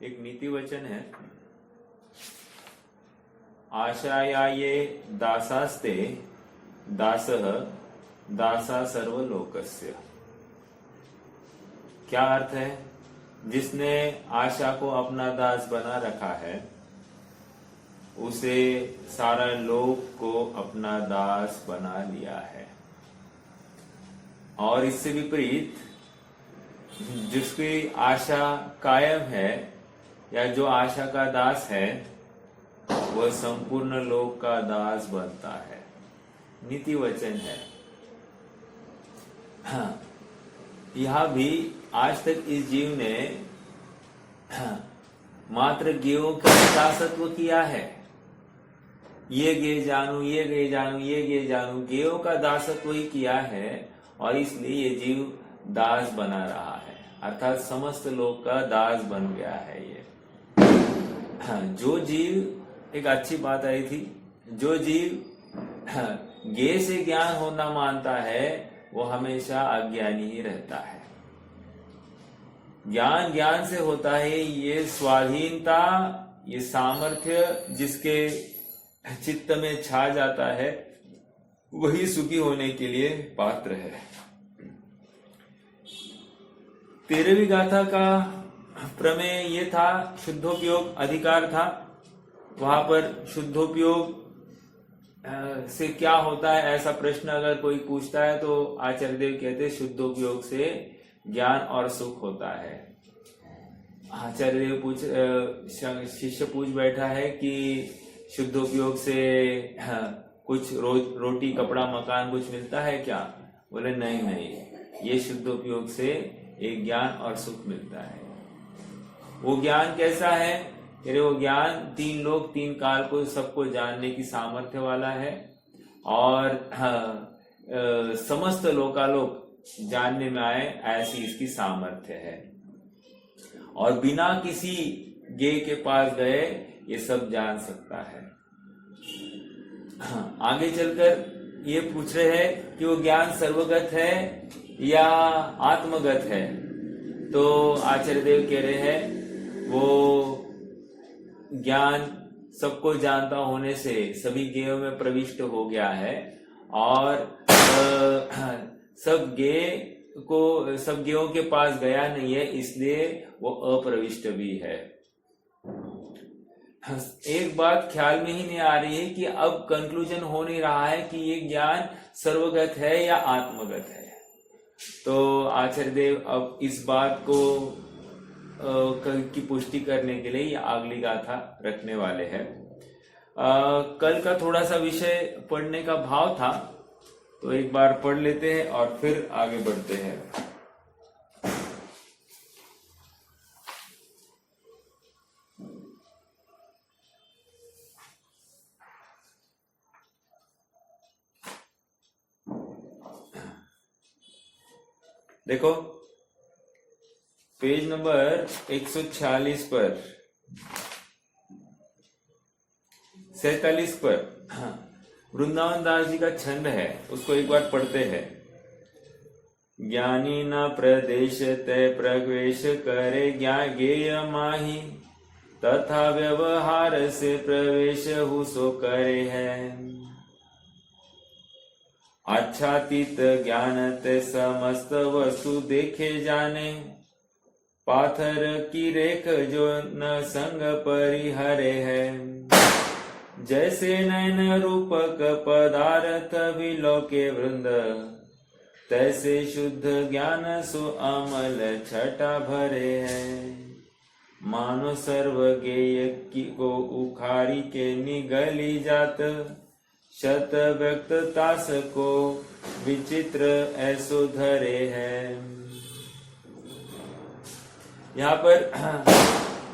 एक नीति वचन है, आशाया ये दासास्ते दासः दासा सर्वलोकस्य। क्या अर्थ है? जिसने आशा को अपना दास बना रखा है उसे सारा लोक को अपना दास बना लिया है। और इससे विपरीत जिसकी आशा कायम है या जो आशा का दास है वह संपूर्ण लोक का दास बनता है। नीति वचन है। हाँ, यह भी आज तक इस जीव ने मात्र गेयों का दासत्व किया है। ये गे जानू, ये गे जानू, ये गे जानू, गेयों का दासत्व ही किया है और इसलिए ये जीव दास बना रहा है, अर्थात समस्त लोक का दास बन गया है ये। जो जीव, एक अच्छी बात आई थी, जो जीव गे से ज्ञान होना मानता है वो हमेशा अज्ञानी ही रहता है। ज्ञान ज्ञान से होता है, ये स्वाधीनता, ये सामर्थ्य जिसके चित्त में छा जाता है वही सुखी होने के लिए पात्र है। 13वीं गाथा का प्रमेय ये था, शुद्धोपयोग अधिकार था। वहां पर शुद्धोपयोग से क्या होता है ऐसा प्रश्न अगर कोई पूछता है तो आचार्य देव कहते हैं शुद्धोपयोग से ज्ञान और सुख होता है। आचार्य देव शिष्य पूछ बैठा है कि शुद्धोपयोग से कुछ रोटी कपड़ा मकान कुछ मिलता है क्या? बोले नहीं, ये शुद्धोपयोग से एक ज्ञान और सुख मिलता है। वो ज्ञान कैसा है? वो ज्ञान 3 लोक 3 काल को सबको जानने की सामर्थ्य वाला है और समस्त लोकालोक जानने में आए ऐसी इसकी सामर्थ्य है। और बिना किसी गे के पास गए ये सब जान सकता है। आगे चलकर ये पूछ रहे हैं कि वो ज्ञान सर्वगत है या आत्मगत है। तो आचार्य देव कह रहे हैं वो ज्ञान सबको जानता होने से सभी गेयों में प्रविष्ट हो गया है और सब गेयों के पास गया नहीं है, इसलिए वो अप्रविष्ट भी है। एक बात ख्याल में ही नहीं आ रही है कि अब कंक्लूजन हो नहीं रहा है कि ये ज्ञान सर्वगत है या आत्मगत है। तो आचार्य देव अब इस बात को की पुष्टि करने के लिए ये अगली गाथा रखने वाले हैं। कल का थोड़ा सा विषय पढ़ने का भाव था तो एक बार पढ़ लेते हैं और फिर आगे बढ़ते हैं। देखो पेज नंबर 146 पर 47 पर वृंदावन दास जी का छंद है, उसको एक बार पढ़ते हैं। ज्ञानी न प्रदेश तय प्रवेश करे गेय माही, तथा व्यवहार से प्रवेश हु सो करे है। आच्छादित ज्ञान ते समस्त वस्तु देखे जाने, पाथर की रेख जो न संग परिहरे है। जैसे नयन रूपक पदार्थ विलोके वृंद, तैसे शुद्ध ज्ञान सो अमल छटा भरे है। मानो सर्व गेय को उखाड़ी के निगली जात, शत व्यक्त तास को विचित्र ऐसो धरे है। यहाँ पर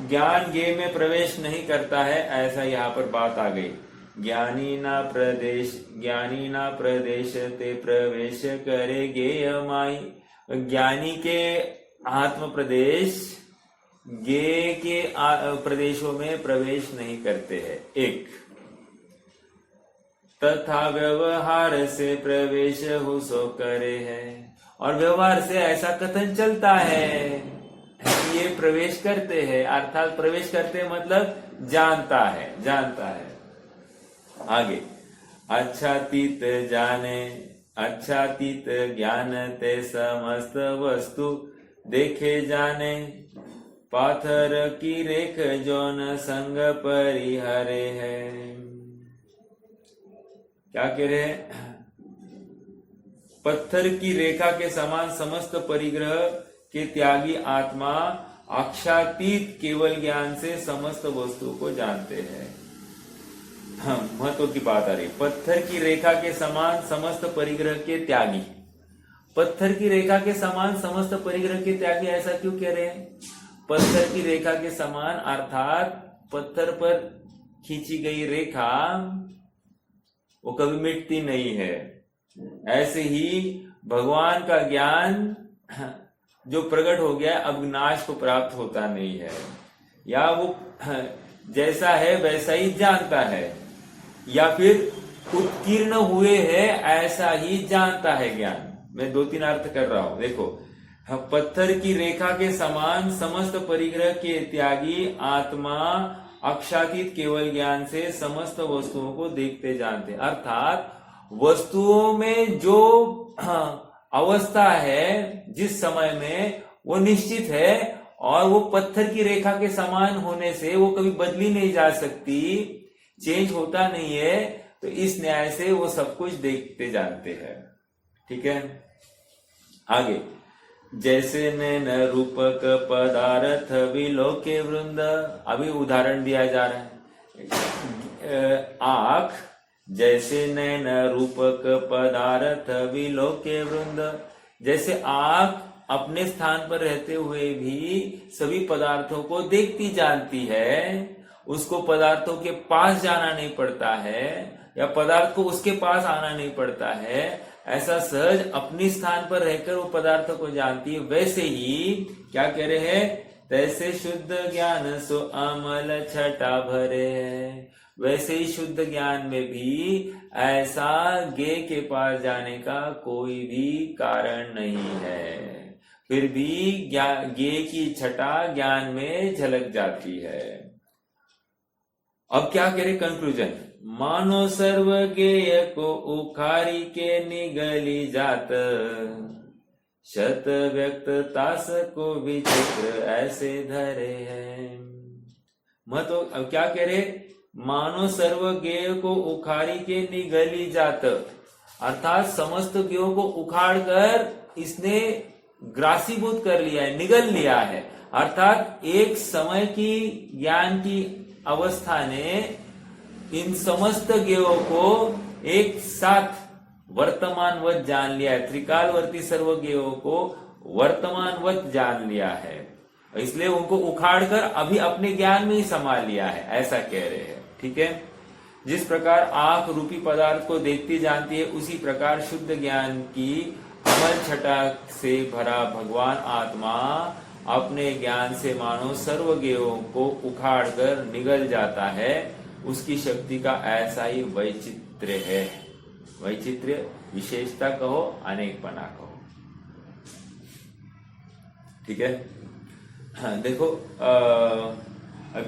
ज्ञान गे में प्रवेश नहीं करता है ऐसा यहाँ पर बात आ गई। ज्ञानी ना प्रदेश ते प्रवेश करे गेय माई। ज्ञानी के आत्म प्रदेश गे के प्रदेशों में प्रवेश नहीं करते हैं। एक तथा व्यवहार से प्रवेश हो सो करे है, और व्यवहार से ऐसा कथन चलता है ये प्रवेश करते हैं, अर्थात प्रवेश करते हैं मतलब जानता है। आगे, अच्छातीत जाने, अच्छातीत ज्ञान ते समस्त वस्तु देखे जाने, पाथर की रेख जो न संग परिहरे है। क्या कह रहे हैं? पत्थर की रेखा के समान समस्त परिग्रह के त्यागी आत्मा अक्षातीत केवल ज्ञान से समस्त वस्तुओं को जानते हैं। महत्व की बात आ रही। पत्थर की रेखा के समान समस्त परिग्रह के त्यागी, पत्थर की रेखा के समान समस्त परिग्रह के त्यागी, ऐसा क्यों कह रहे हैं? पत्थर की रेखा के समान अर्थात पत्थर पर खींची गई रेखा वो कभी मिटती नहीं है। ऐसे ही भगवान का ज्ञान जो प्रकट हो गया अब नाश को प्राप्त होता नहीं है, या वो जैसा है वैसा ही जानता है, या फिर उत्कीर्ण हुए है ऐसा ही जानता है ज्ञान। मैं 2-3 अर्थ कर रहा हूं। देखो, पत्थर की रेखा के समान समस्त परिग्रह के त्यागी आत्मा अक्षातीत केवल ज्ञान से समस्त वस्तुओं को देखते जानते, अर्थात वस्तुओं में जो अवस्था है जिस समय में वो निश्चित है और वो पत्थर की रेखा के समान होने से वो कभी बदली नहीं जा सकती, चेंज होता नहीं है। तो इस न्याय से वो सब कुछ देखते जानते हैं। ठीक है, आगे, जैसे नैन रूपक पदार्थ विलोके वृंद, अभी उदाहरण दिया जा रहा है। आंख जैसे नैन रूपक पदार्थ विलोके वृंद, जैसे आंख अपने स्थान पर रहते हुए भी सभी पदार्थों को देखती जानती है, उसको पदार्थों के पास जाना नहीं पड़ता है या पदार्थ को उसके पास आना नहीं पड़ता है, ऐसा सहज अपनी स्थान पर रहकर वो पदार्थों को जानती है। वैसे ही क्या कह रहे हैं? तैसे शुद्ध ज्ञान सो अमल छटा भरे है। वैसे ही शुद्ध ज्ञान में भी ऐसा गे के पास जाने का कोई भी कारण नहीं है, फिर भी गे की छटा ज्ञान में झलक जाती है। अब क्या करे कंक्लूजन? मानो सर्व गेय को उखारी के निगली जात, शत व्यक्त तास को विचित्र ऐसे धरे हैं। महत्व अब क्या कह रहे? मानो सर्व गेय को उखाड़ी के निगली जात, अर्थात समस्त गेयों को उखाड़ कर इसने ग्रासीभूत कर लिया है, निगल लिया है। अर्थात एक समय की ज्ञान की अवस्था ने इन समस्त गेयों को एक साथ वर्तमानवत जान लिया है, त्रिकालवर्ती सर्व गेयों को वर्तमानवत जान लिया है, इसलिए उनको उखाड़कर अभी अपने ज्ञान में ही संभाल लिया है, ऐसा कह रहे हैं। ठीक है, जिस प्रकार आंख रूपी पदार्थ को देखती जानती है, उसी प्रकार शुद्ध ज्ञान की अमल छटा से भरा भगवान आत्मा अपने ज्ञान से मानो सर्व गेयों को उखाड़कर निगल जाता है। उसकी शक्ति का ऐसा ही वैचित्र्य है। वैचित्र्य विशेषता कहो, अनेकपना कहो। ठीक है, हाँ, देखो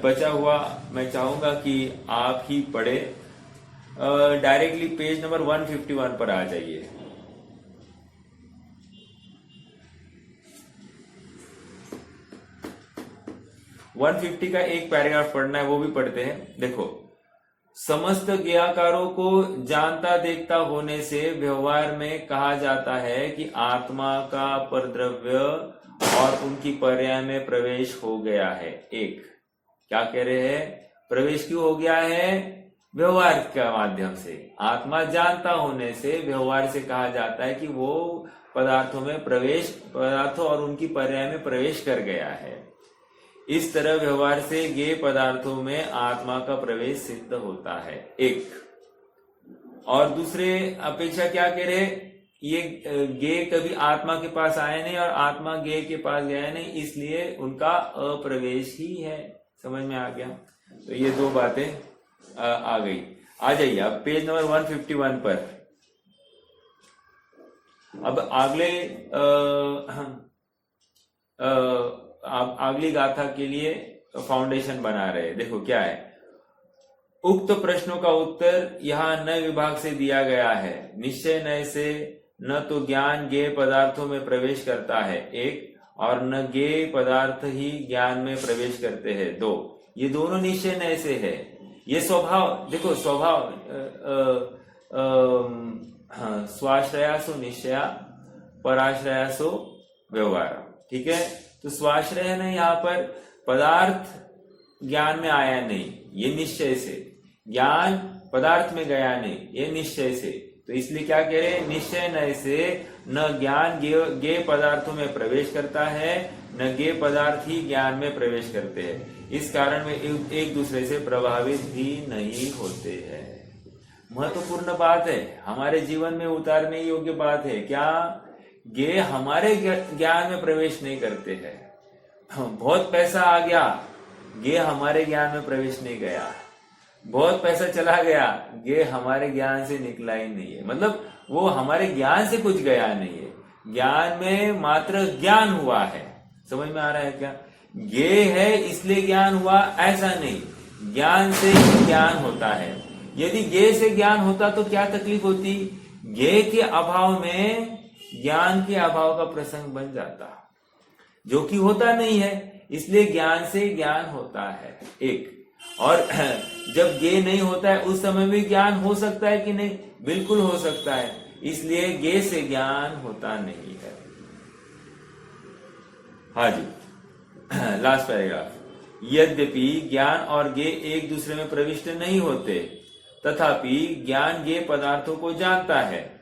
बचा हुआ मैं चाहूंगा कि आप ही पढ़े। डायरेक्टली पेज नंबर 151 पर आ जाइए। वन 150 का एक पैराग्राफ पढ़ना है, वो भी पढ़ते हैं। देखो, समस्त ज्ञाकारों को जानता देखता होने से व्यवहार में कहा जाता है कि आत्मा का परद्रव्य और उनकी पर्याय में प्रवेश हो गया है। एक, क्या कह रहे हैं? प्रवेश क्यों हो गया है? व्यवहार के माध्यम से। आत्मा जानता होने से व्यवहार से कहा जाता है कि वो पदार्थों में प्रवेश, पदार्थों और उनकी पर्याय में प्रवेश कर गया है। इस तरह व्यवहार से गे पदार्थों में आत्मा का प्रवेश सिद्ध होता है। एक, और दूसरे अपेक्षा क्या कह रहे? ये गे कभी आत्मा के पास आए नहीं और आत्मा गे के पास गया नहीं, इसलिए उनका अप्रवेश ही है। समझ में आ गया? तो ये दो बातें आ गई। आ जाइए अब पेज नंबर 151 पर। अब अगले अगली गाथा के लिए फाउंडेशन बना रहे हैं। देखो क्या है, उक्त प्रश्नों का उत्तर यहाँ न विभाग से दिया गया है। निश्चय नय से न तो ज्ञान ज्ञेय पदार्थों में प्रवेश करता है, एक, और न ज्ञेय पदार्थ ही ज्ञान में प्रवेश करते हैं, दो। ये दोनों निश्चय नय से है। ये स्वभाव, देखो स्वभाव, स्वाश्रयासो निश्चया पराश्रयासो व्यवहार, ठीक है। तो स्वाश्रय है ना, यहाँ पर पदार्थ ज्ञान में आया नहीं, ये निश्चय से। ज्ञान पदार्थ में गया नहीं, ये निश्चय से। तो इसलिए क्या कह रहे हैं, निश्चय नय से न ज्ञान ज्ञेय पदार्थों में प्रवेश करता है, न ज्ञेय पदार्थ ही ज्ञान में प्रवेश करते हैं। इस कारण में एक दूसरे से प्रभावित भी नहीं होते हैं। महत्वपूर्ण बात है, हमारे जीवन में उतारने योग्य बात है। क्या ज्ञेय हमारे ज्ञान में प्रवेश नहीं करते हैं। बहुत पैसा आ गया, ज्ञेय हमारे ज्ञान में प्रवेश नहीं गया। बहुत पैसा चला गया, ज्ञेय हमारे ज्ञान से निकला ही नहीं है। मतलब वो हमारे ज्ञान से कुछ गया नहीं है, ज्ञान में मात्र ज्ञान हुआ है। समझ में आ रहा है क्या? ज्ञेय है इसलिए ज्ञान हुआ, ऐसा नहीं। ज्ञान से ही ज्ञान होता है। यदि ज्ञेय से ज्ञान होता तो क्या तकलीफ होती? ज्ञेय के अभाव में ज्ञान के अभाव का प्रसंग बन जाता, जो कि होता नहीं है। इसलिए ज्ञान से ज्ञान होता है, एक। और जब ज्ञेय नहीं होता है उस समय भी ज्ञान हो सकता है कि नहीं? बिल्कुल हो सकता है। इसलिए ज्ञेय से ज्ञान होता नहीं है। हाँ जी, लास्ट पैराग्राफ। यद्यपि ज्ञान और ज्ञेय एक दूसरे में प्रविष्ट नहीं होते, तथापि ज्ञान ज्ञेय पदार्थों को जानता है।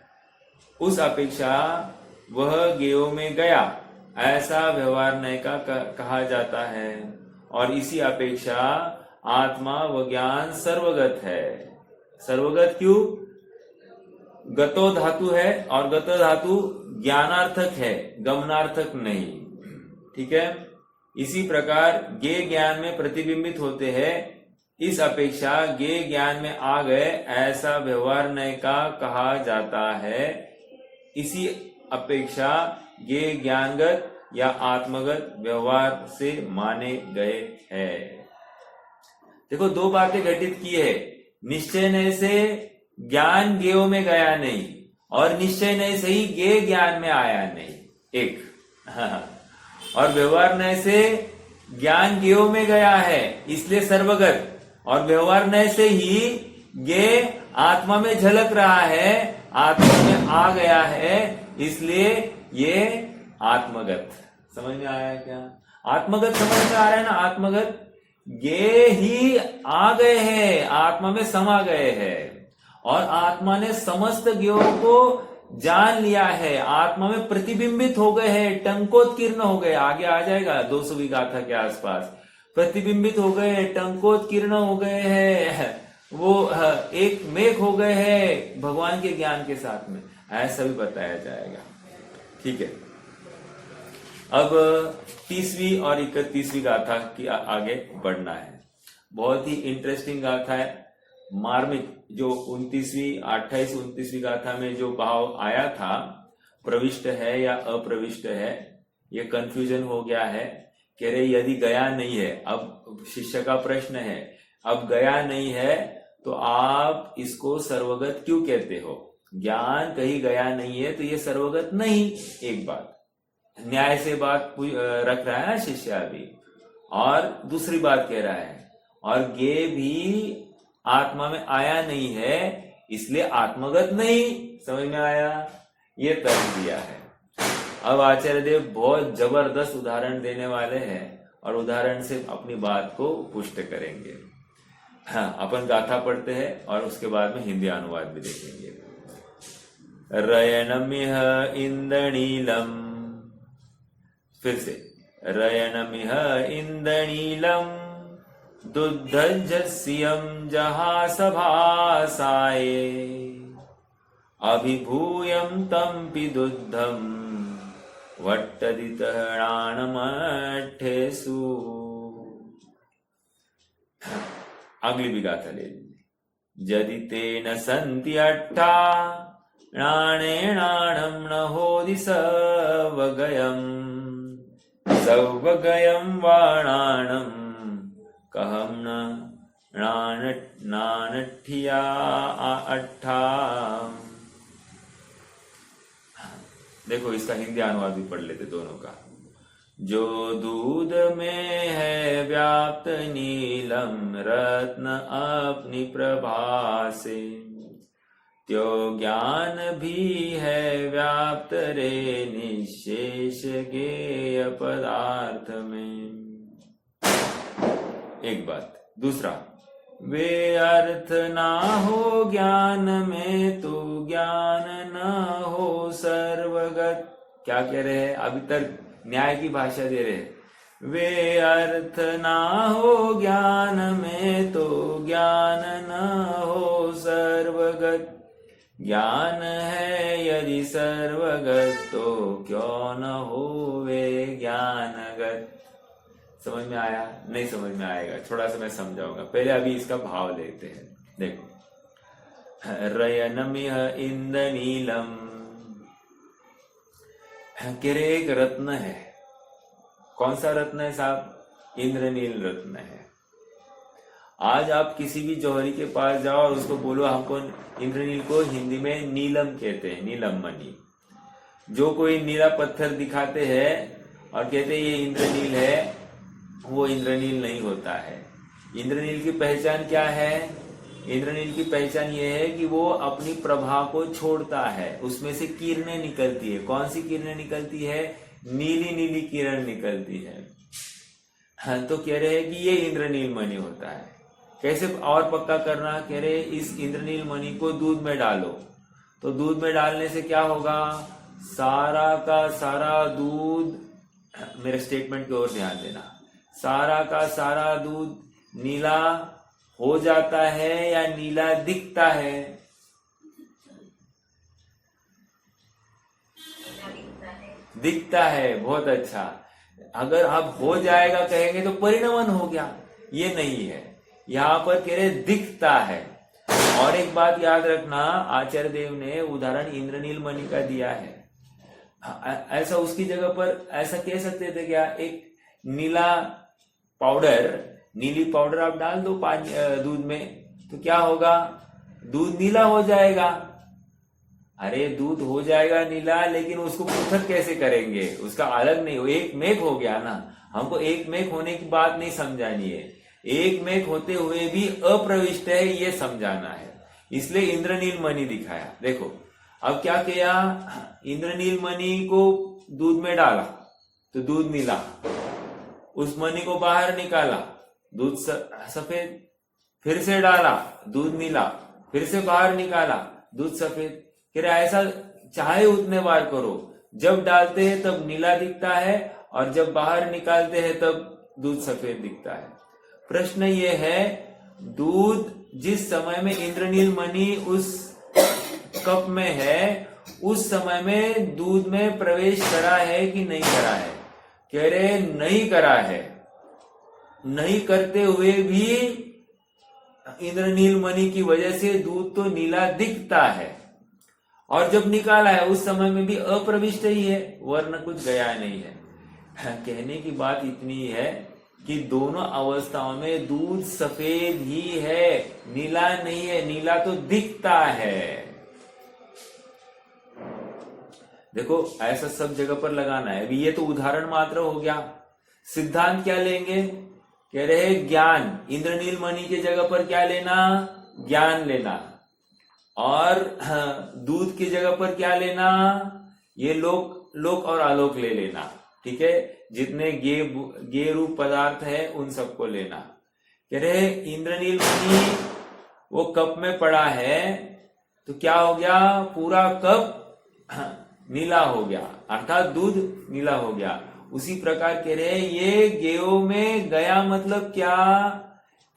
उस अपेक्षा वह ज्ञेयों में गया, ऐसा व्यवहार नय का कहा जाता है। और इसी अपेक्षा आत्मा व ज्ञान सर्वगत है। सर्वगत क्यों? गतो धातु है और गतो धातु ज्ञानार्थक है, गमनार्थक नहीं, ठीक है। इसी प्रकार ज्ञेय ज्ञान में प्रतिबिंबित होते हैं। इस अपेक्षा ज्ञेय ज्ञान में आ गए, ऐसा व्यवहार नय का कहा जाता है। इसी अपेक्षा ज्ञेय ज्ञानगत या आत्मगत व्यवहार से माने गए हैं। देखो दो बातें घटित की है। निश्चय नय से ज्ञान ज्ञेयों में गया नहीं, और निश्चय नय से ही ज्ञेय ज्ञान में आया नहीं, एक। और व्यवहार नय से ज्ञान ज्ञेयों में गया है इसलिए सर्वगत, और व्यवहार नय से ही ज्ञेय आत्मा में झलक रहा है, आत्मा में आ गया है, इसलिए ये आत्मगत। समझ में आया क्या? आत्मगत समझ में आ रहा है ना? आत्मगत ज्ञेय ही आ गए हैं, आत्मा में समा गए हैं, और आत्मा ने समस्त ज्ञेयों को जान लिया है, आत्मा में प्रतिबिंबित हो गए हैं, टंकोत्कीर्ण हो गए। आगे आ जाएगा 200वीं गाथा के आसपास। प्रतिबिंबित हो गए, टंकोत्कीर्ण हो गए हैं, वो एक मेघ हो गए हैं भगवान के ज्ञान के साथ में, ऐसा भी बताया जाएगा, ठीक है। अब 30वीं और 31वीं गाथा की आगे बढ़ना है। बहुत ही इंटरेस्टिंग गाथा है, मार्मिक। जो 29वीं 28 29वीं गाथा में जो भाव आया था, प्रविष्ट है या अप्रविष्ट है, ये कंफ्यूजन हो गया है। कह रहे यदि गया नहीं है, अब शिष्य का प्रश्न है, अब गया नहीं है तो आप इसको सर्वगत क्यों कहते हो? ज्ञान कहीं गया नहीं है तो ये सर्वगत नहीं। एक बात न्याय से बात रख रहा है ना शिष्य अभी, और दूसरी बात कह रहा है, और ज्ञेय भी आत्मा में आया नहीं है इसलिए आत्मगत नहीं। समझ में आया? ये तर्क दिया है। अब आचार्य देव बहुत जबरदस्त उदाहरण देने वाले हैं, और उदाहरण से अपनी बात को पुष्ट करेंगे। हाँ, अपन गाथा पढ़ते हैं और उसके बाद में हिंदी अनुवाद भी देखेंगे। रयनमिह इंद्रनीलम, फिर से रयनमिह इंद्रनीलम दुद्धज्जस्यं जहासभासाये अभिभूयं तं पिदुद्धं वट्टदितहणानमठ्ठेषु। अगली भी गाथा ले लीजिए। यदि तेन सन्ति अट्ठा नाणेनाणं न होदि सवगयम् सौभगयं वाणाणं कहं नानठिया अट्ठा। देखो इसका हिंदी अनुवाद भी पढ़ लेते दोनों का। जो दूध में है व्याप्त नीलम रत्न अपनी प्रभा से, त्यो ज्ञान भी है व्याप्त रे निशेष गेय पदार्थ में। एक बात। दूसरा, वे अर्थ ना हो ज्ञान में तो ज्ञान न हो सर्वगत। क्या कह रहे हैं? अभी तक न्याय की भाषा दे रहे हैं। वे अर्थ ना हो ज्ञान में तो ज्ञान न हो सर्वगत। ज्ञान है यदि सर्वगत तो क्यों न हो वे ज्ञानगत। समझ में आया? नहीं समझ में आएगा, थोड़ा सा मैं समझाऊंगा। पहले अभी इसका भाव लेते हैं। देखो, रयनमिह इंद्रनीलम, केरे एक रत्न है। कौन सा रत्न है साहब? इंद्रनील रत्न है। आज आप किसी भी जौहरी के पास जाओ और उसको बोलो हमको इंद्रनील को हिंदी में नीलम कहते हैं, नीलम मणि। जो कोई नीला पत्थर दिखाते हैं और कहते हैं ये इंद्रनील है, वो इंद्रनील नहीं होता है। इंद्रनील की पहचान क्या है? इंद्रनील की पहचान ये है कि वो अपनी प्रभा को छोड़ता है, उसमें से किरणें निकलती है। कौन सी किरणें निकलती है? नीली नीली किरण निकलती है। हाँ, तो कह रहे हैं कि ये इंद्रनील मणि होता है। कैसे और पक्का करना? कह रहे इस इंद्रनील मणि को दूध में डालो, तो दूध में डालने से क्या होगा? सारा का सारा दूध, मेरे स्टेटमेंट की ओर ध्यान देना, सारा का सारा दूध नीला हो जाता है या नीला दिखता है? दिखता है। बहुत अच्छा। अगर अब हो जाएगा कहेंगे तो परिणमन हो गया, ये नहीं है। यहां पर कह रहे दिखता है। और एक बात याद रखना, आचार्य देव ने उदाहरण इंद्रनील मणि का दिया है। ऐसा उसकी जगह पर ऐसा कह सकते थे क्या? एक नीला पाउडर, नीली पाउडर आप डाल दो पानी दूध में, तो क्या होगा? दूध नीला हो जाएगा। अरे दूध हो जाएगा नीला, लेकिन उसको पृथक कैसे करेंगे? उसका अलग नहीं हो, एक मेघ हो गया ना। हमको एक मेघ होने की बात नहीं समझानी है, एक मेघ होते हुए भी अप्रविष्ट है ये समझाना है। इसलिए इंद्रनील मणि दिखाया। देखो अब क्या किया? इंद्रनील मणि को दूध में डाला तो दूध नीला, उस मणि को बाहर निकाला, दूध सफेद, फिर से डाला, दूध नीला, फिर से बाहर निकाला, दूध सफेद। कह रहे ऐसा चाहे उतने बार करो, जब डालते हैं तब नीला दिखता है और जब बाहर निकालते हैं तब दूध सफेद दिखता है। प्रश्न ये है, दूध जिस समय में इंद्रनील मणि उस कप में है, उस समय में दूध में प्रवेश करा है कि नहीं करा है? कह रहे नहीं करा है। नहीं करते हुए भी इंद्रनील मणि की वजह से दूध तो नीला दिखता है, और जब निकाला है उस समय में भी अप्रविष्ट ही है, वर्ण कुछ गया नहीं है। कहने की बात इतनी है कि दोनों अवस्थाओं में दूध सफेद ही है, नीला नहीं है। नीला तो दिखता है। देखो ऐसा सब जगह पर लगाना है। अभी ये तो उदाहरण मात्र हो गया। सिद्धांत क्या लेंगे? कह रहे ज्ञान, इंद्रनील मणि के जगह पर क्या लेना? ज्ञान लेना। और दूध की जगह पर क्या लेना? ये लोक और आलोक ले लेना। ठीक है, जितने गे रूप पदार्थ है उन सबको लेना। कह रहे इंद्रनील मणि वो कप में पड़ा है तो क्या हो गया? पूरा कप नीला हो गया, अर्थात दूध नीला हो गया। उसी प्रकार कह रहे ये गेयों में गया, मतलब क्या?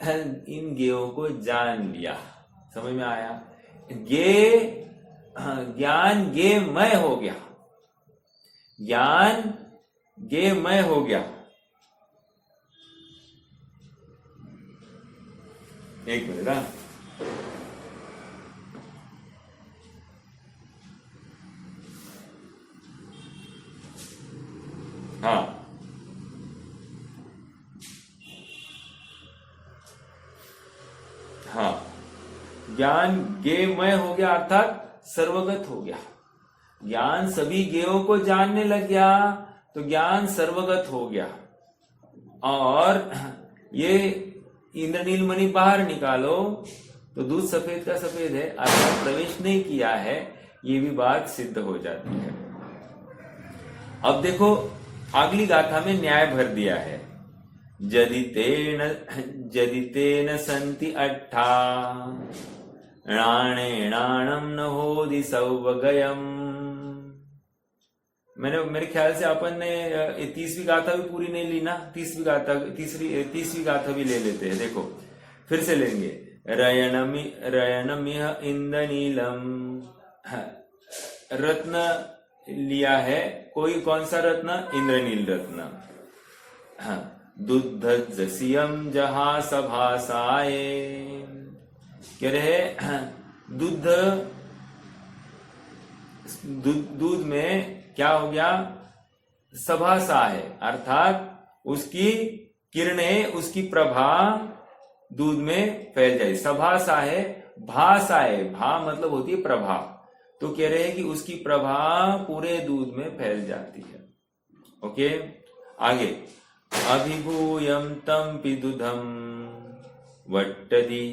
इन गेयों को जान लिया। समझ में आया? ज्ञान गेमय हो गया, ज्ञान गेमय हो गया। एक मिनट। हाँ, हाँ, ज्ञान ज्ञेयमय हो गया अर्थात सर्वगत हो गया। ज्ञान सभी ज्ञेयों को जानने लग गया तो ज्ञान सर्वगत हो गया। और ये इंद्रनील मणि बाहर निकालो तो दूध सफेद का सफेद है, अर्थात प्रवेश नहीं किया है, ये भी बात सिद्ध हो जाती है। अब देखो अगली गाथा में न्याय भर दिया है। जदितेन संति अट्ठा णाणेणाणम न होदि सौवगयम। मेरे ख्याल से अपन ने 30वीं गाथा भी पूरी नहीं ली ना। 30वीं गाथा भी ले लेते हैं। देखो फिर से लेंगे। रयनमिह इंद्रनीलम, रत्न लिया है, कोई कौन सा रत्न? इंद्रनील रत्न। दुग्ध जसियम जहा सभासाए, कह रहे दूध में क्या हो गया? सभासा है, अर्थात उसकी किरणें, उसकी प्रभा दूध में फैल जाए। सभासा है, भासा है, भा मतलब होती है प्रभा, तो कह रहे हैं कि उसकी प्रभा पूरे दूध में फैल जाती है। ओके, आगे। अभिभूयम तम पिदुधम वट्टदि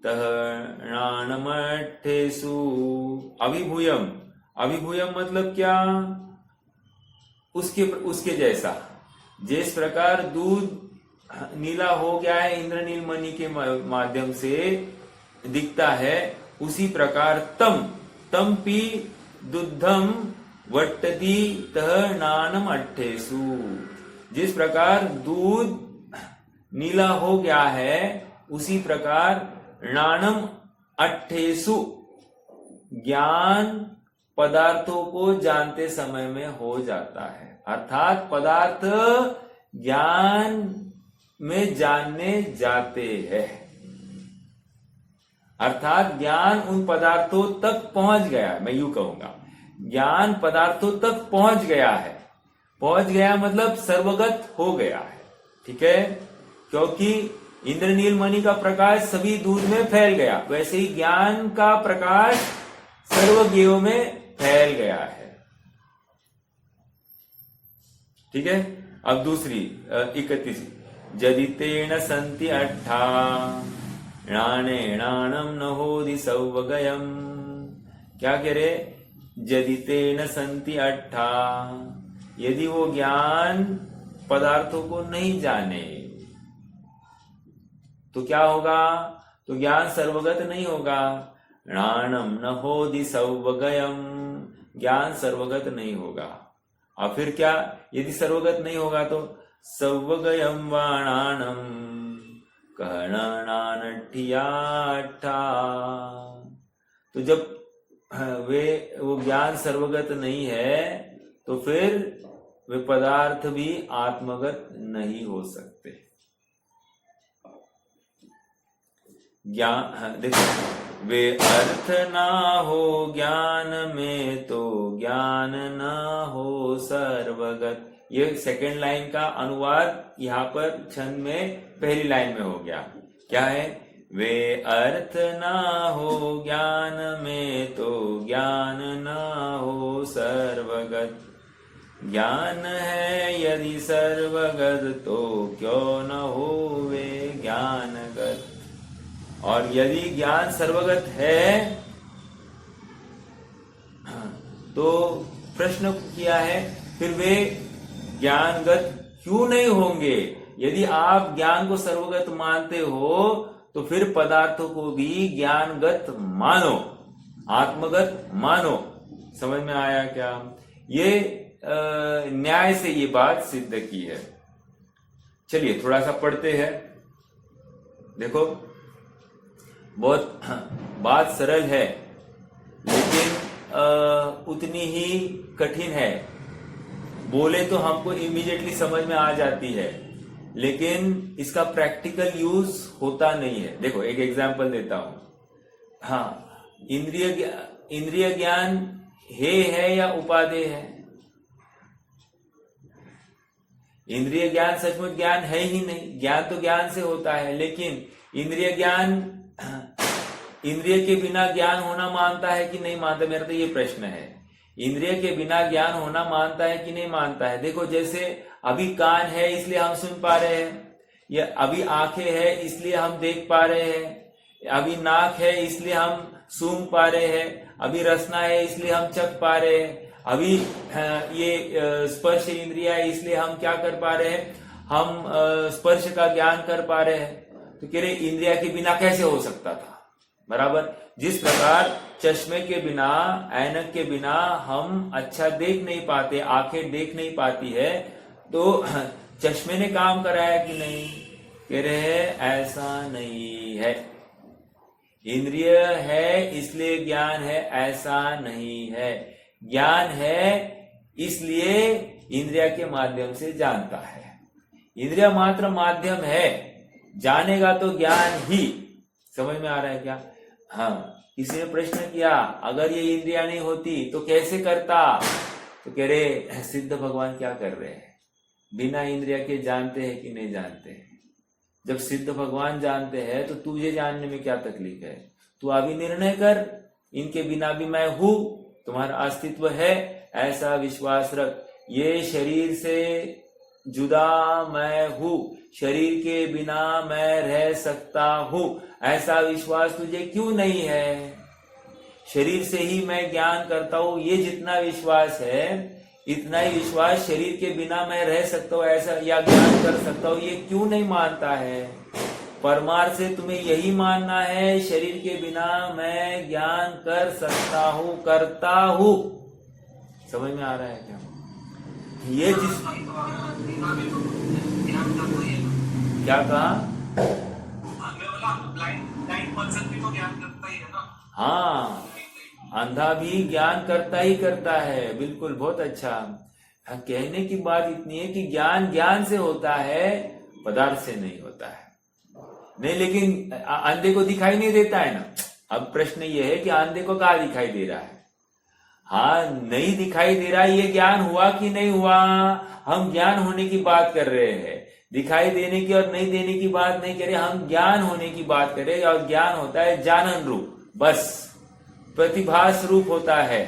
तहणानमठेसु। अभिभूयम, अभिभूयम मतलब क्या? उसके जैसा। जिस प्रकार दूध नीला हो गया है इंद्रनील मणि के माध्यम से दिखता है, उसी प्रकार तम पी दुग्धम वट्टदि तहणानम अट्ठेसु। जिस प्रकार दूध नीला हो गया है, उसी प्रकार णानम अट्ठेसु, ज्ञान पदार्थों को जानते समय में हो जाता है। अर्थात पदार्थ ज्ञान में जानने जाते हैं, अर्थात ज्ञान उन पदार्थों तक पहुंच गया। मैं यूं कहूंगा, ज्ञान पदार्थों तक पहुंच गया है। पहुंच गया मतलब सर्वगत हो गया है। ठीक है, क्योंकि इंद्रनील मणि का प्रकाश सभी दूध में फैल गया, वैसे ही ज्ञान का प्रकाश सर्वज्ञों में फैल गया है। ठीक है, अब दूसरी 31। जदितेन संति अट्ठा णाणेणाणम न होदि सौवगयम। क्या कह रहे? जदितेन संति अट्ठा, यदि वो ज्ञान पदार्थों को नहीं जाने तो क्या होगा? तो ज्ञान सर्वगत नहीं होगा। णाणम न होदि सौवगयम, ज्ञान सर्वगत नहीं होगा। और फिर क्या? यदि सर्वगत नहीं होगा तो सौवगयम वाणाणम कहणानठियाठा। तो जब वो ज्ञान सर्वगत नहीं है तो फिर वे पदार्थ भी आत्मगत नहीं हो सकते। ज्ञान देखो, वे अर्थ ना हो ज्ञान में तो ज्ञान ना हो सर्वगत। ये सेकंड लाइन का अनुवाद यहाँ पर छंद में पहली लाइन में हो गया। क्या है? वे अर्थ ना हो ज्ञान में तो ज्ञान ना हो सर्वगत। ज्ञान है यदि सर्वगत तो क्यों न हो वे ज्ञानगत। और यदि ज्ञान सर्वगत है तो प्रश्न किया है, फिर वे ज्ञानगत क्यों नहीं होंगे? यदि आप ज्ञान को सर्वगत मानते हो तो फिर पदार्थों को भी ज्ञानगत मानो, आत्मगत मानो। समझ में आया क्या? ये न्याय से ये बात सिद्ध की है। चलिए थोड़ा सा पढ़ते हैं। देखो, बहुत बात सरल है लेकिन उतनी ही कठिन है। बोले तो हमको इमीडिएटली समझ में आ जाती है, लेकिन इसका प्रैक्टिकल यूज होता नहीं है। देखो एक एग्जांपल देता हूं। हाँ, इंद्रिय ज्ञान है या उपादेय है? इंद्रिय ज्ञान सचमुच ज्ञान है ही नहीं। ज्ञान तो ज्ञान से होता है, लेकिन इंद्रिय ज्ञान इंद्रिय के बिना ज्ञान होना मानता है कि नहीं मानता, मेरा तो ये प्रश्न है। इंद्रिय के बिना ज्ञान होना मानता है कि नहीं मानता है? देखो जैसे अभी कान है इसलिए हम सुन पा रहे हैं, या अभी आंखें है इसलिए हम देख पा रहे हैं, अभी नाक है इसलिए हम सूंघ पा रहे हैं, अभी रसना है इसलिए हम चख पा रहे हैं, अभी ये स्पर्श इंद्रिया है इसलिए हम क्या कर पा रहे हैं, हम स्पर्श का ज्ञान कर पा रहे हैं। तो कह रहे इंद्रिया के बिना कैसे हो सकता था? बराबर जिस प्रकार चश्मे के बिना, ऐनक के बिना हम अच्छा देख नहीं पाते, आंखें देख नहीं पाती है, तो चश्मे ने काम कराया कि नहीं? कह रहे हैं ऐसा नहीं है। इंद्रिय है इसलिए ज्ञान है, ऐसा नहीं है। ज्ञान है इसलिए इंद्रिया के माध्यम से जानता है। इंद्रिया मात्र माध्यम है, जानेगा तो ज्ञान ही। समझ में आ रहा है क्या? हाँ, किसी ने प्रश्न किया अगर ये इंद्रिया नहीं होती तो कैसे करता? तो कह रहे सिद्ध भगवान क्या कर रहे हैं? बिना इंद्रिया के जानते हैं कि नहीं जानते? जब सिद्ध भगवान जानते हैं तो तुझे जानने में क्या तकलीफ है? तू अभी निर्णय कर, इनके बिना भी मैं हूं, तुम्हारा अस्तित्व है, ऐसा विश्वास रख। ये शरीर से जुदा मैं हूं, शरीर के बिना मैं रह सकता हूं, ऐसा विश्वास तुझे क्यों नहीं है? शरीर से ही मैं ज्ञान करता हूं, ये जितना विश्वास है, इतना ही विश्वास शरीर के बिना मैं रह सकता हूं ऐसा या ज्ञान कर सकता हूं, ये क्यों नहीं मानता है? परमार्थ से तुम्हें यही मानना है, शरीर के बिना मैं ज्ञान कर सकता हूं, करता हूं। समझ में आ रहा है क्या? ये जिस क्या कहा? हाँ, अंधा भी ज्ञान करता ही करता है। बिल्कुल, बहुत अच्छा। कहने की बात इतनी है कि ज्ञान ज्ञान से होता है, पदार्थ से नहीं होता है। नहीं, लेकिन अंधे को दिखाई नहीं देता है ना। अब प्रश्न ये है कि अंधे को कहाँ दिखाई दे रहा है? हाँ, नहीं दिखाई दे रहा, ये ज्ञान हुआ कि नहीं हुआ? हम ज्ञान होने की बात कर रहे हैं, दिखाई देने की और नहीं देने की बात नहीं कर रहे। हम ज्ञान होने की बात कर रहे हैं, और ज्ञान होता है जानन रूप, बस प्रतिभास रूप होता है।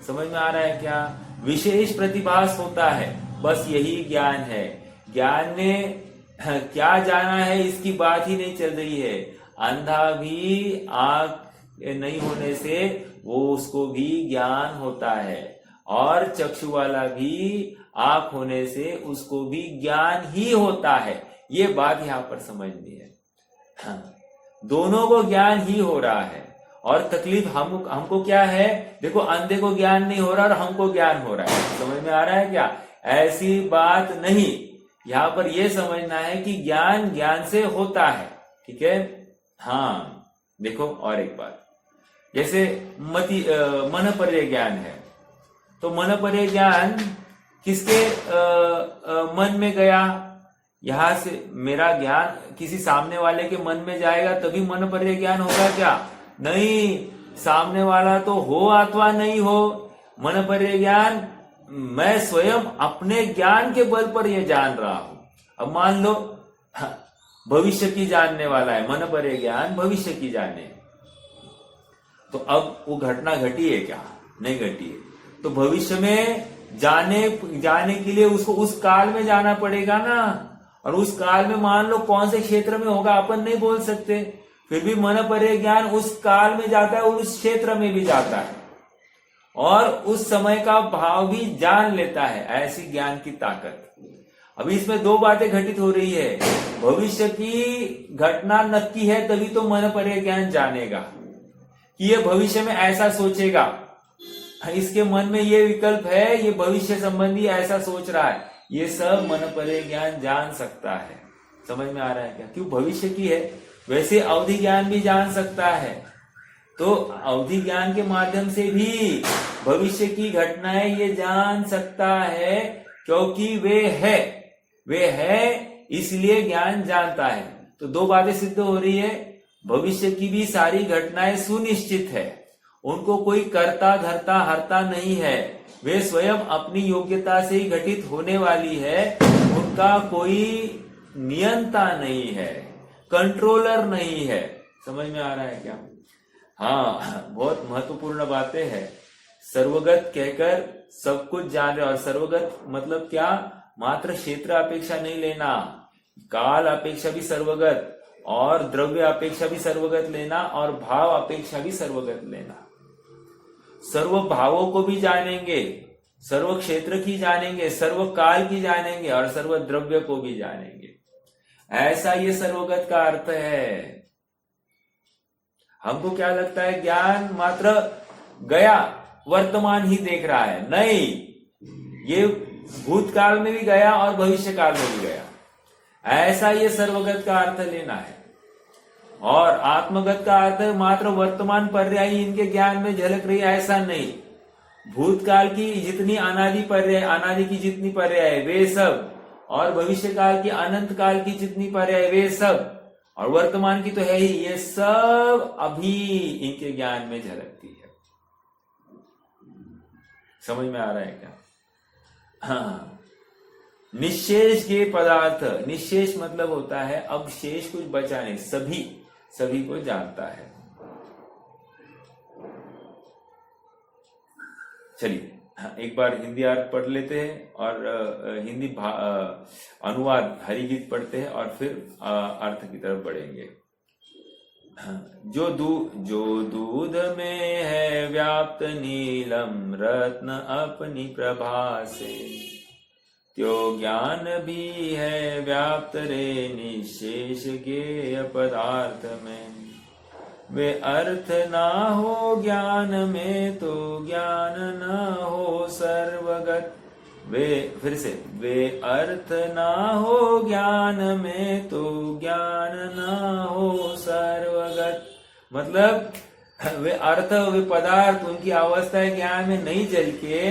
समझ में आ रहा है क्या? विशेष प्रतिभास होता है, बस यही ज्ञान है। ज्ञान ने क्या जाना है इसकी बात ही नहीं चल रही है। अंधा भी आंख नहीं होने से वो उसको भी ज्ञान होता है, और चक्षु वाला भी आंख होने से उसको भी ज्ञान ही होता है। ये बात यहां पर समझनी है। हाँ, दोनों को ज्ञान ही हो रहा है, और तकलीफ हमको क्या है? देखो, अंधे को ज्ञान नहीं हो रहा और हमको ज्ञान हो रहा है। समझ में आ रहा है क्या? ऐसी बात नहीं। यहां पर यह समझना है कि ज्ञान ज्ञान से होता है। ठीक है? हाँ, देखो और एक बात, जैसे मन पर्य ज्ञान है, तो मन पर्य ज्ञान किसके मन में गया? यहां से मेरा ज्ञान किसी सामने वाले के मन में जाएगा तभी मन पर्य ज्ञान होगा क्या? नहीं, सामने वाला तो हो अथवा नहीं हो, मन पर्य ज्ञान मैं स्वयं अपने ज्ञान के बल पर यह जान रहा हूं। अब मान लो भविष्य की जानने वाला है, मन पर्य ज्ञान भविष्य की जाने, तो अब वो घटना घटी है क्या? नहीं घटी है। तो भविष्य में जाने के लिए उसको उस काल में जाना पड़ेगा ना, और उस काल में मान लो कौन से क्षेत्र में होगा अपन नहीं बोल सकते, फिर भी मन पर्य ज्ञान उस काल में जाता है और उस क्षेत्र में भी जाता है, और उस समय का भाव भी जान लेता है। ऐसी ज्ञान की ताकत। अभी इसमें दो बातें घटित हो रही है। भविष्य की घटना नक्की है तभी तो मन पर्य ज्ञान जानेगा कि ये भविष्य में ऐसा सोचेगा, इसके मन में ये विकल्प है, ये भविष्य संबंधी ऐसा सोच रहा है, ये सब मन पर्य ज्ञान जान सकता है। समझ में आ रहा है क्या? क्यों? भविष्य की है। वैसे अवधि ज्ञान भी जान सकता है, तो अवधि ज्ञान के माध्यम से भी भविष्य की घटनाएं ये जान सकता है, क्योंकि वे है इसलिए ज्ञान जानता है। तो दो बातें सिद्ध हो रही है। भविष्य की भी सारी घटनाएं सुनिश्चित है, उनको कोई करता धरता हरता नहीं है, वे स्वयं अपनी योग्यता से ही घटित होने वाली है, उनका कोई नियंता नहीं है, कंट्रोलर नहीं है। समझ में आ रहा है क्या? हाँ, बहुत महत्वपूर्ण बातें हैं। सर्वगत कहकर सब कुछ जान रहे, और सर्वगत मतलब क्या? मात्र क्षेत्र अपेक्षा नहीं लेना, काल अपेक्षा भी सर्वगत, और द्रव्य अपेक्षा भी सर्वगत लेना, और भाव अपेक्षा भी सर्वगत लेना। सर्व भावों को भी जानेंगे, सर्व क्षेत्र की जानेंगे, सर्व काल की जानेंगे, और सर्व द्रव्य को भी जानेंगे। ऐसा ये सर्वगत का अर्थ है। हमको क्या लगता है? ज्ञान मात्र गया, वर्तमान ही देख रहा है। नहीं, ये भूतकाल में भी गया और भविष्य काल में भी गया। ऐसा ये सर्वगत का अर्थ लेना है। और आत्मगत का अर्थ मात्र वर्तमान पर्यायी इनके ज्ञान में झलक रही है, ऐसा नहीं। भूतकाल की जितनी अनादि की जितनी पर्याय वे सब, और भविष्य काल की अनंत काल की जितनी पर्याय वे सब, और वर्तमान की तो है ही, ये सब अभी इनके ज्ञान में झलकती है। समझ में आ रहा है क्या? हाँ, निशेष के पदार्थ, निशेष मतलब होता है अब शेष कुछ बचा नहीं, सभी को जानता है। चलिए एक बार हिंदी अर्थ पढ़ लेते हैं, और हिंदी अनुवाद हरिगीत पढ़ते हैं, और फिर अर्थ की तरफ बढ़ेंगे। जो दूध में है व्याप्त नीलम रत्न अपनी प्रभा से, त्यो ज्ञान भी है व्याप्त रे निशेष गेय पदार्थ में। वे अर्थ ना हो ज्ञान में तो ज्ञान न हो सर्वगत। वे अर्थ ना हो ज्ञान में तो ज्ञान न हो सर्वगत। मतलब वे अर्थ, वे पदार्थ, उनकी अवस्था ज्ञान में नहीं चल के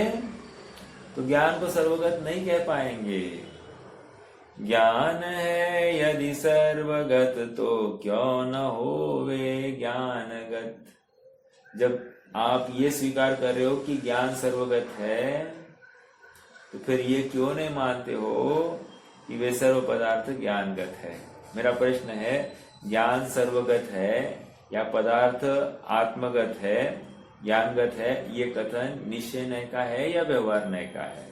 तो ज्ञान को सर्वगत नहीं कह पाएंगे। ज्ञान है यदि सर्वगत तो क्यों न होवे ज्ञानगत। जब आप ये स्वीकार कर रहे हो कि ज्ञान सर्वगत है, तो फिर ये क्यों नहीं मानते हो कि वे सर्व पदार्थ ज्ञानगत है? मेरा प्रश्न है, ज्ञान सर्वगत है या पदार्थ आत्मगत है, ज्ञानगत है, ये कथन निश्चय नय का है या व्यवहार नय का है?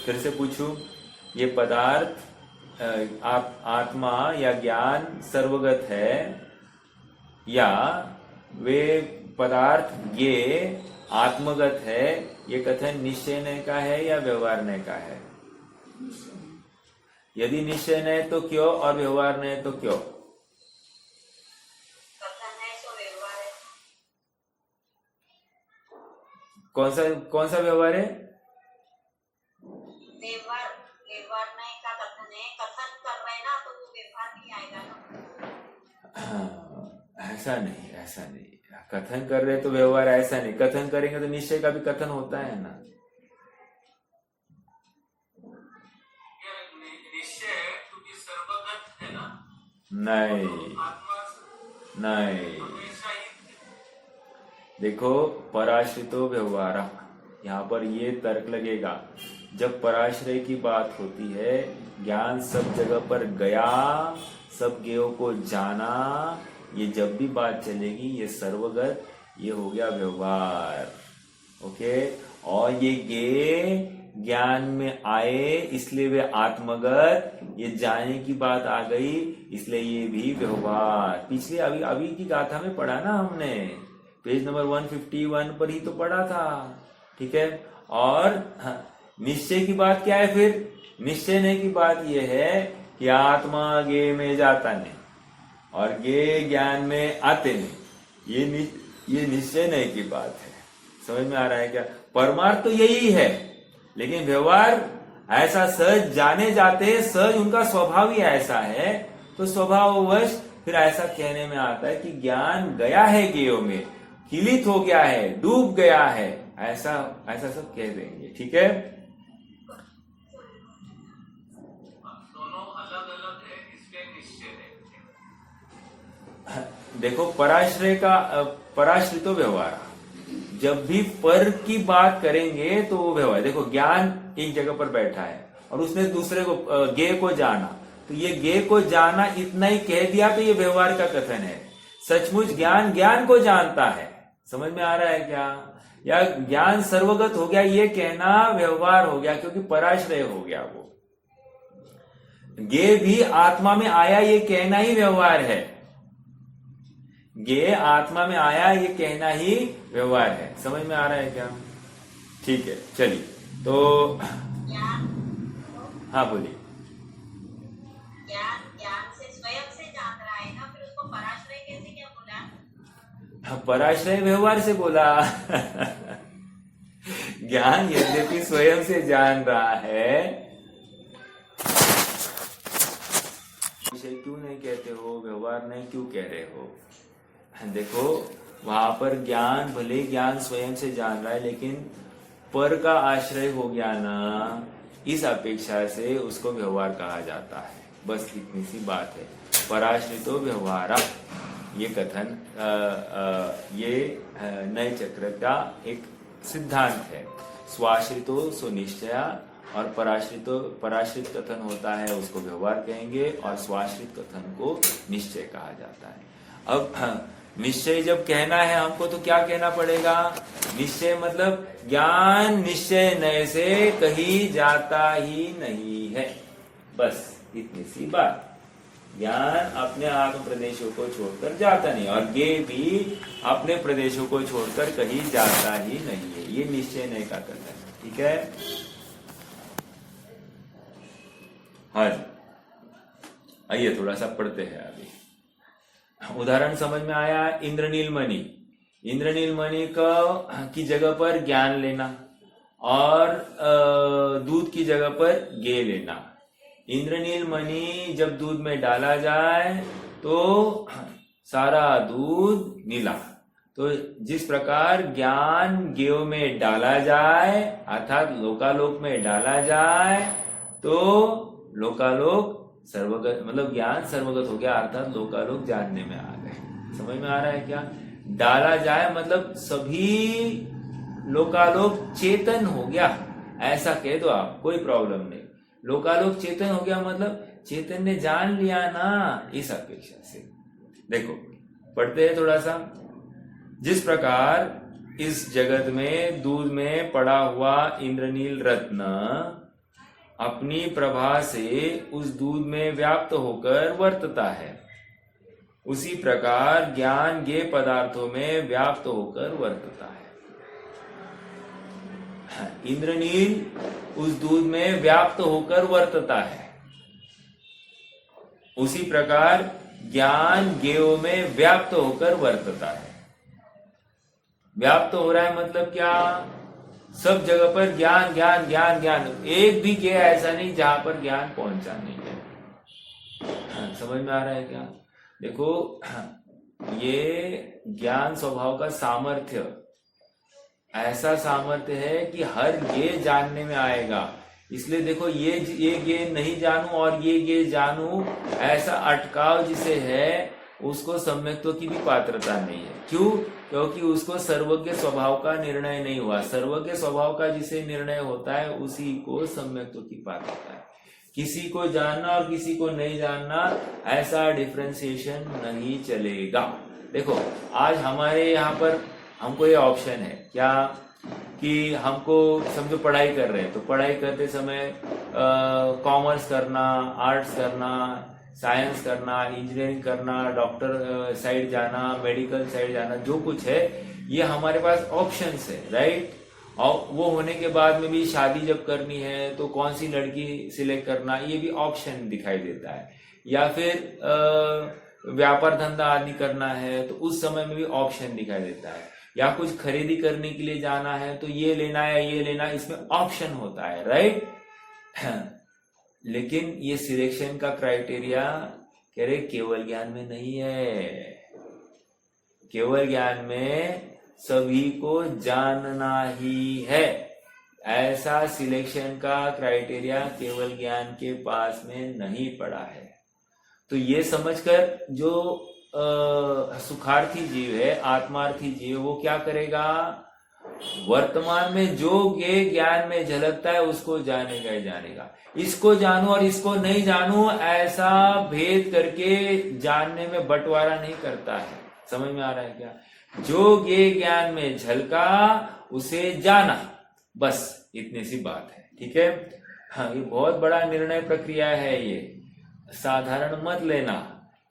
फिर से पूछूं, ये पदार्थ आत्मा या ज्ञान सर्वगत है, या वे पदार्थ ये आत्मगत है? ये कथन निश्चय नय का है या व्यवहार नय का है? यदि निश्चय नय तो क्यों, और व्यवहार नय तो क्यों? कौन सा व्यवहार है? व्यवहार नहीं का कथन है, कथन कर रहे ना तो वो व्यवहार नहीं आएगा ना। हाँ, ऐसा नहीं कथन कर रहे तो व्यवहार, ऐसा नहीं। कथन करेंगे तो निश्चय का भी कथन होता है ना। निश्चय क्योंकि सर्वगत है ना। नहीं, देखो, पराश्रितो व्यवहार, यहाँ पर ये तर्क लगेगा। जब पराश्रय की बात होती है, ज्ञान सब जगह पर गया, सब ज्ञेयों को जाना, ये जब भी बात चलेगी ये सर्वगत, ये हो गया व्यवहार। ओके, और ये ज्ञेय ज्ञान में आए इसलिए वे आत्मगत, ये जाने की बात आ गई इसलिए ये भी व्यवहार। पिछले अभी की गाथा में पढ़ा ना हमने, पेज नंबर 151 पर ही तो पढ़ा था। ठीक है, और निश्चय की बात क्या है? फिर निश्चय नहीं की बात यह है कि आत्मा ज्ञेय में जाता नहीं और ज्ञेय ज्ञान में आते नहीं। ये निश्चय नहीं की बात है। समझ में आ रहा है क्या? परमार्थ तो यही है, लेकिन व्यवहार ऐसा सहज जाने जाते, सहज उनका स्वभाव ही ऐसा है, तो स्वभाववश फिर ऐसा कहने में आता है कि ज्ञान गया है ज्ञेयों में, किलित हो गया है, डूब गया है, ऐसा सब कह देंगे। ठीक है, दोनों अलग अलग है, इसलिए निश्चय है। देखो, पराश्रितो व्यवहार, जब भी पर की बात करेंगे तो वो व्यवहार। देखो, ज्ञान एक जगह पर बैठा है और उसने दूसरे को ज्ञेय को जाना, तो ये गे को जाना इतना ही कह दिया तो ये व्यवहार का कथन है। सचमुच ज्ञान ज्ञान को जानता है। समझ में आ रहा है क्या? या ज्ञान सर्वगत हो गया ये कहना व्यवहार हो गया, क्योंकि पराश्रय हो गया वो। गे भी आत्मा में आया ये कहना ही व्यवहार है। गे आत्मा में आया ये कहना ही व्यवहार है। समझ में आ रहा है क्या? ठीक है, चलिए तो हाँ बोलिए। ज्ञान ज्ञान से स्वयं से जान रहा है ना, फिर उसको पराश्रय कैसे क्या बोला? पराश्रय व्यवहार से बोला। ज्ञान यद्यपि स्वयं से जान रहा है, विषय क्यों नहीं कहते हो, व्यवहार नहीं क्यों कह रहे हो? देखो वहां पर ज्ञान, भले ज्ञान स्वयं से जान रहा है, लेकिन पर का आश्रय हो गया ना, इस अपेक्षा से उसको व्यवहार कहा जाता है। बस इतनी सी बात है। पराश्रितो व्यवहारा, ये कथन ये नए चक्र का एक सिद्धांत है। स्वाश्रितो सुनिश्चया, और पराश्रित कथन होता है उसको व्यवहार कहेंगे, और स्वाश्रित कथन को निश्चय कहा जाता है। अब निश्चय जब कहना है हमको तो क्या कहना पड़ेगा? निश्चय मतलब ज्ञान निश्चय नए से कहीं जाता ही नहीं है। बस इतनी सी बात। ज्ञान अपने आत्म प्रदेशों को छोड़कर जाता नहीं, और गे भी अपने प्रदेशों को छोड़कर कहीं जाता ही नहीं है। ये निश्चय नए का कथन है। ठीक है, हाँ जी, आइए थोड़ा सा पढ़ते हैं अभी। उदाहरण समझ में आया? इंद्रनील मणि, इंद्रनील मणि की जगह पर ज्ञान लेना, और दूध की जगह पर गे लेना। इंद्रनील मणि जब दूध में डाला जाए तो सारा दूध नीला। तो जिस प्रकार ज्ञान गेव में डाला जाए, अर्थात लोकालोक में डाला जाए, तो लोकालोक सर्वगत, मतलब ज्ञान सर्वगत हो गया, अर्थात लोकालोक जानने में आ गए। समझ में आ रहा है क्या? डाला जाए मतलब सभी लोकालोक चेतन हो गया, ऐसा कह दो आप, कोई प्रॉब्लम नहीं। लोकालोक चेतन हो गया मतलब चेतन ने जान लिया ना, इस अपेक्षा से। देखो पढ़ते हैं थोड़ा सा। जिस प्रकार इस जगत में दूध में पड़ा हुआ इंद्रनील रत्न अपनी प्रभा से उस दूध में व्याप्त होकर वर्तता है, उसी प्रकार ज्ञान ज्ञेय पदार्थों में व्याप्त होकर वर्तता है। इंद्रनील उस दूध में व्याप्त होकर वर्तता है, उसी प्रकार ज्ञान ज्ञेयों में व्याप्त होकर वर्तता है। व्याप्त हो रहा है मतलब क्या? सब जगह पर ज्ञान ज्ञान ज्ञान ज्ञान, एक भी ज्ञेय ऐसा नहीं जहां पर ज्ञान पहुंचा नहीं है। समझ में आ रहा है क्या? देखो ये ज्ञान स्वभाव का सामर्थ्य ऐसा सामर्थ्य है कि हर ज्ञेय जानने में आएगा। इसलिए देखो ये ज्ञेय नहीं जानू और ये ज्ञेय जानू, ऐसा अटकाव जिसे है उसको सम्यक्त्व की भी पात्रता नहीं है। क्यों? क्योंकि उसको सर्वज्ञ स्वभाव का निर्णय नहीं हुआ। सर्वज्ञ स्वभाव का जिसे निर्णय होता है उसी को सम्यक्त्व की पात्रता है। किसी को जानना और किसी को नहीं जानना, ऐसा डिफरेंशिएशन नहीं चलेगा। देखो आज हमारे यहाँ पर हमको ये ऑप्शन है क्या कि हमको समझो पढ़ाई कर रहे हैं, तो पढ़ाई करते समय कॉमर्स करना, आर्ट्स करना, साइंस करना, इंजीनियरिंग करना, डॉक्टर साइड जाना, मेडिकल साइड जाना, जो कुछ है ये हमारे पास ऑप्शंस है, राइट? और वो होने के बाद में भी शादी जब करनी है तो कौन सी लड़की सिलेक्ट करना, ये भी ऑप्शन दिखाई देता है। या फिर व्यापार धंधा आदि करना है तो उस समय में भी ऑप्शन दिखाई देता है। या कुछ खरीदी करने के लिए जाना है तो ये लेना है ये लेना, इसमें ऑप्शन होता है, राइट? लेकिन ये सिलेक्शन का क्राइटेरिया कह रहे केवल ज्ञान में नहीं है। केवल ज्ञान में सभी को जानना ही है, ऐसा सिलेक्शन का क्राइटेरिया केवल ज्ञान के पास में नहीं पड़ा है। तो ये समझकर जो सुखार्थी जीव है, आत्मार्थी जीव, वो क्या करेगा? वर्तमान में जो ज्ञेय ज्ञान में झलकता है उसको जानेगा ही जानेगा। इसको जानू और इसको नहीं जानू ऐसा भेद करके जानने में बंटवारा नहीं करता है। समझ में आ रहा है क्या? जो ज्ञेय ज्ञान में झलका उसे जाना, बस इतनी सी बात है। ठीक है। हाँ, ये बहुत बड़ा निर्णय प्रक्रिया है, ये साधारण मत लेना,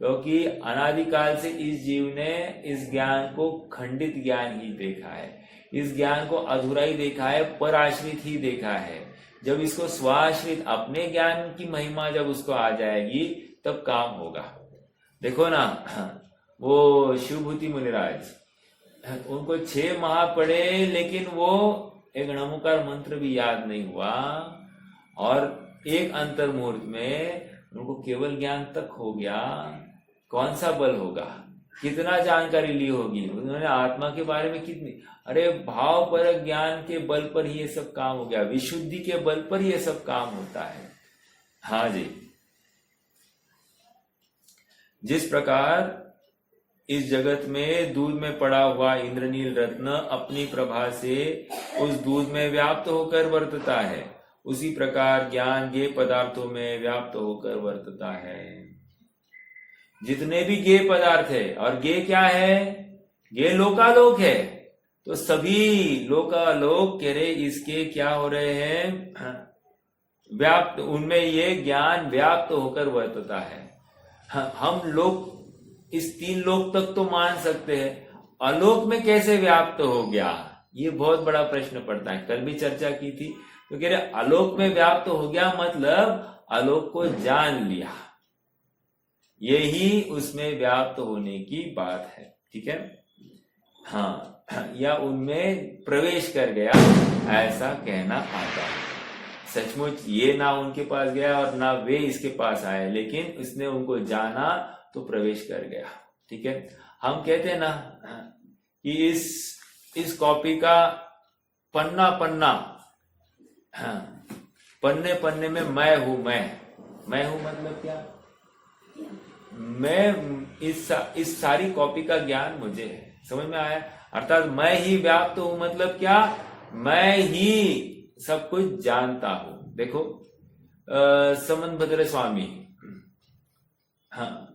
क्योंकि अनादिकाल से इस जीव ने इस ज्ञान को खंडित ज्ञान ही देखा है, इस ज्ञान को अधूरा ही देखा है, पराश्रित ही देखा है। जब इसको स्वाश्रित अपने ज्ञान की महिमा जब उसको आ जाएगी तब काम होगा। देखो ना, वो शिवभूति मुनिराज, उनको 6 माह पढ़े लेकिन वो एक नमोकार मंत्र भी याद नहीं हुआ, और एक अंतर मुहूर्त में उनको केवल ज्ञान तक हो गया। कौन सा बल होगा, कितना जानकारी ली होगी उन्होंने आत्मा के बारे में, कितनी, अरे भाव पर ज्ञान के बल पर ही ये सब काम हो गया, विशुद्धि के बल पर ये सब काम होता है। हाँ जी, जिस प्रकार इस जगत में दूध में पड़ा हुआ इंद्रनील रत्न अपनी प्रभा से उस दूध में व्याप्त होकर वर्तता है, उसी प्रकार ज्ञान ज्ञेय पदार्थों में व्याप्त होकर वर्तता है। जितने भी ज्ञेय पदार्थ है, और ज्ञेय क्या है, ज्ञेय लोकालोक है, तो सभी लोकालोक कह रहे इसके क्या हो रहे हैं, व्याप्त, उनमें ये ज्ञान व्याप्त होकर वर्तता है। हम लोग इस 3 लोक तक तो मान सकते हैं, अलोक में कैसे व्याप्त हो गया, ये बहुत बड़ा प्रश्न पड़ता है। कल भी चर्चा की थी, तो कह रहे आलोक में व्याप्त हो गया मतलब आलोक को जान लिया, यही उसमें व्याप्त होने की बात है। ठीक है। हाँ, या उनमें प्रवेश कर गया ऐसा कहना आता है। सचमुच ये ना उनके पास गया और ना वे इसके पास आए, लेकिन उसने उनको जाना तो प्रवेश कर गया। ठीक है। हम कहते हैं ना कि इस कॉपी का पन्ना पन्ना, हाँ, पन्ने पन्ने में मैं हूं, मैं हूं मतलब क्या, मैं इस सारी कॉपी का ज्ञान मुझे है। समझ में आया? अर्थात मैं ही व्याप्त हूं मतलब क्या, मैं ही सब कुछ जानता हूं। देखो समनभद्र स्वामी, हाँ,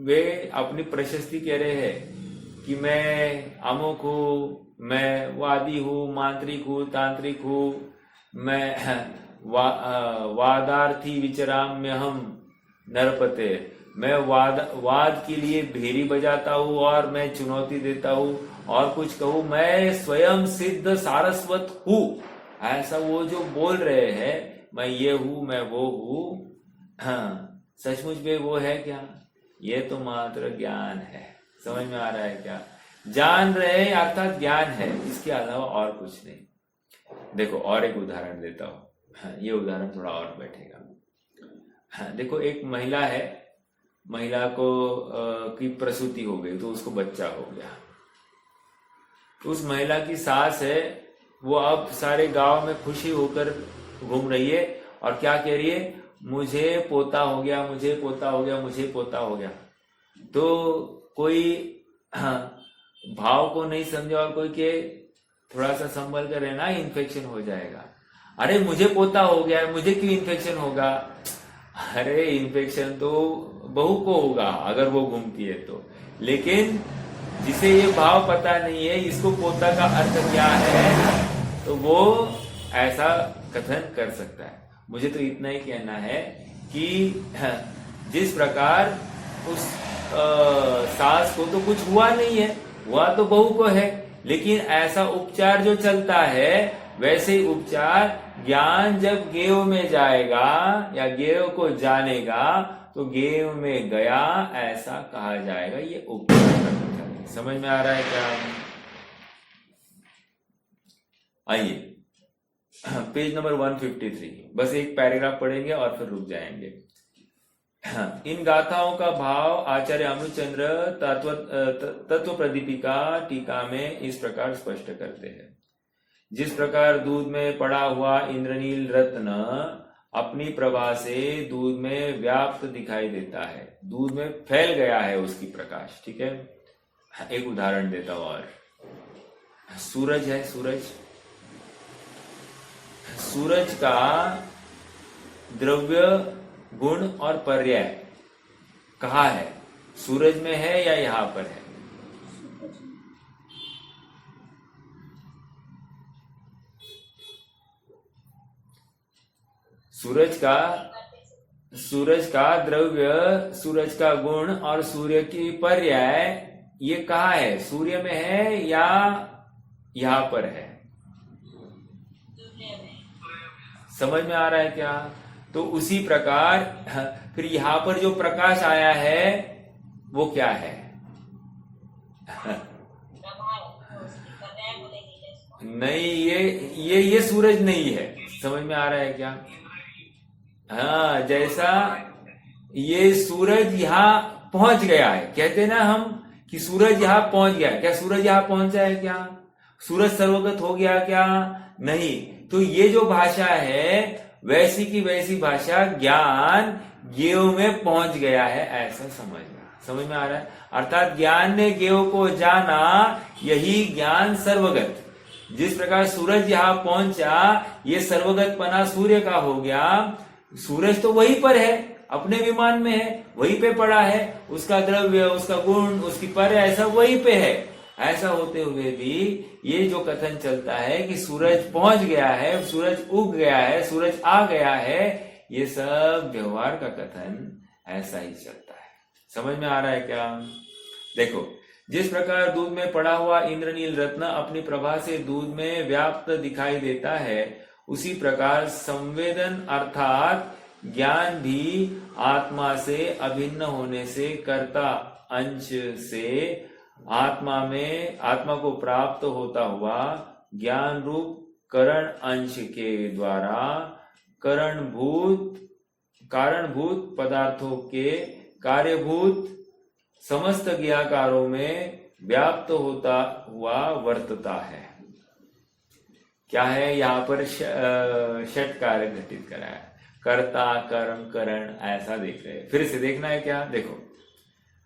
वे अपनी प्रशस्ति कह रहे हैं कि मैं अमुक हूं, मैं वादी हूं, मांत्रिक हूं, तांत्रिक हूं, मैं वादार्थी विचराम्य हम नरपते, मैं वाद के लिए भेरी बजाता हूं और मैं चुनौती देता हूं, और कुछ कहूं मैं स्वयं सिद्ध सारस्वत हूं, ऐसा वो जो बोल रहे हैं, मैं ये हूं, मैं वो हूं, हाँ, सचमुच में वो है क्या? ये तो मात्र ज्ञान है। समझ में आ रहा है क्या? जान रहे अर्थात ज्ञान है, इसके अलावा और कुछ नहीं। देखो और एक उदाहरण देता हूं, हाँ, ये उदाहरण थोड़ा और बैठेगा। हाँ, देखो एक महिला है, महिला को की प्रसूति हो गई, तो उसको बच्चा हो गया। उस महिला की सास है, वो अब सारे गांव में खुशी होकर घूम रही है और क्या कह रही है, मुझे पोता हो गया, मुझे पोता हो गया, मुझे पोता हो गया। तो कोई भाव को नहीं समझा और कोई के थोड़ा सा संभल कर रहना, इन्फेक्शन हो जाएगा। अरे मुझे पोता हो गया, मुझे क्यों इन्फेक्शन होगा? अरे इन्फेक्शन तो बहू को होगा अगर वो घूमती है तो, लेकिन जिसे ये भाव पता नहीं है इसको पोता का अर्थ क्या है, तो वो ऐसा कथन कर सकता है। मुझे तो इतना ही कहना है कि जिस प्रकार उस सास को तो कुछ हुआ नहीं है, हुआ तो बहू को है, लेकिन ऐसा उपचार जो चलता है वैसे ही उपचार ज्ञान जब गेव में जाएगा या गेव को जानेगा तो गेव में गया ऐसा कहा जाएगा। ये उपचार समझ में आ रहा है क्या? आइए पेज नंबर 153, बस एक पैराग्राफ पढ़ेंगे और फिर रुक जाएंगे। इन गाथाओं का भाव आचार्य अमृतचंद्र तत्व प्रदीपिका टीका में इस प्रकार स्पष्ट करते हैं। जिस प्रकार दूध में पड़ा हुआ इंद्रनील रत्न अपनी प्रभा से दूध में व्याप्त दिखाई देता है, दूध में फैल गया है उसकी प्रकाश। ठीक है, एक उदाहरण देता हूं और सूरज है, सूरज। सूरज का द्रव्य, गुण और पर्याय कहाँ है? सूरज में है या यहां पर है? सूरज का द्रव्य, सूरज का गुण और सूर्य की पर्याय ये कहाँ है? सूर्य में है या यहां पर है? समझ में आ रहा है क्या? तो उसी प्रकार फिर यहां पर जो प्रकाश आया है वो क्या है? नहीं, ये सूरज नहीं है। समझ में आ रहा है क्या? हाँ, जैसा ये सूरज यहाँ पहुंच गया है, कहते ना हम कि सूरज यहाँ पहुंच गया। क्या सूरज यहाँ पहुंचा है? क्या सूरज सर्वगत हो गया? क्या नहीं। तो ये जो भाषा है वैसी की वैसी भाषा ज्ञान गेव में पहुंच गया है, ऐसा समझ में आ रहा है। अर्थात ज्ञान ने गेव को जाना, यही ज्ञान सर्वगत। जिस प्रकार सूरज यहाँ पहुंचा, ये सर्वगत पना सूर्य का हो गया। सूरज तो वहीं पर है, अपने विमान में है, वहीं पे पड़ा है, उसका द्रव्य, उसका गुण, उसकी पर्याय सब वहीं पे है। ऐसा होते हुए भी ये जो कथन चलता है कि सूरज पहुंच गया है, सूरज उग गया है, सूरज आ गया है, ये सब व्यवहार का कथन ऐसा ही चलता है। समझ में आ रहा है क्या? देखो, जिस प्रकार दूध में पड़ा हुआ इंद्रनील रत्न अपनी प्रभा से दूध में व्याप्त दिखाई देता है, उसी प्रकार संवेदन अर्थात ज्ञान भी आत्मा से अभिन्न होने से कर्ता अंश से आत्मा को प्राप्त होता हुआ ज्ञान रूप करण अंश के द्वारा कारणभूत पदार्थों के कार्यभूत समस्त ज्ञाकारों में व्याप्त होता हुआ वर्तता है। क्या है? यहाँ पर षट कार्य घटित करा है, कर्ता, कर्म, करण, ऐसा देख रहे हैं। फिर से देखना है क्या? देखो,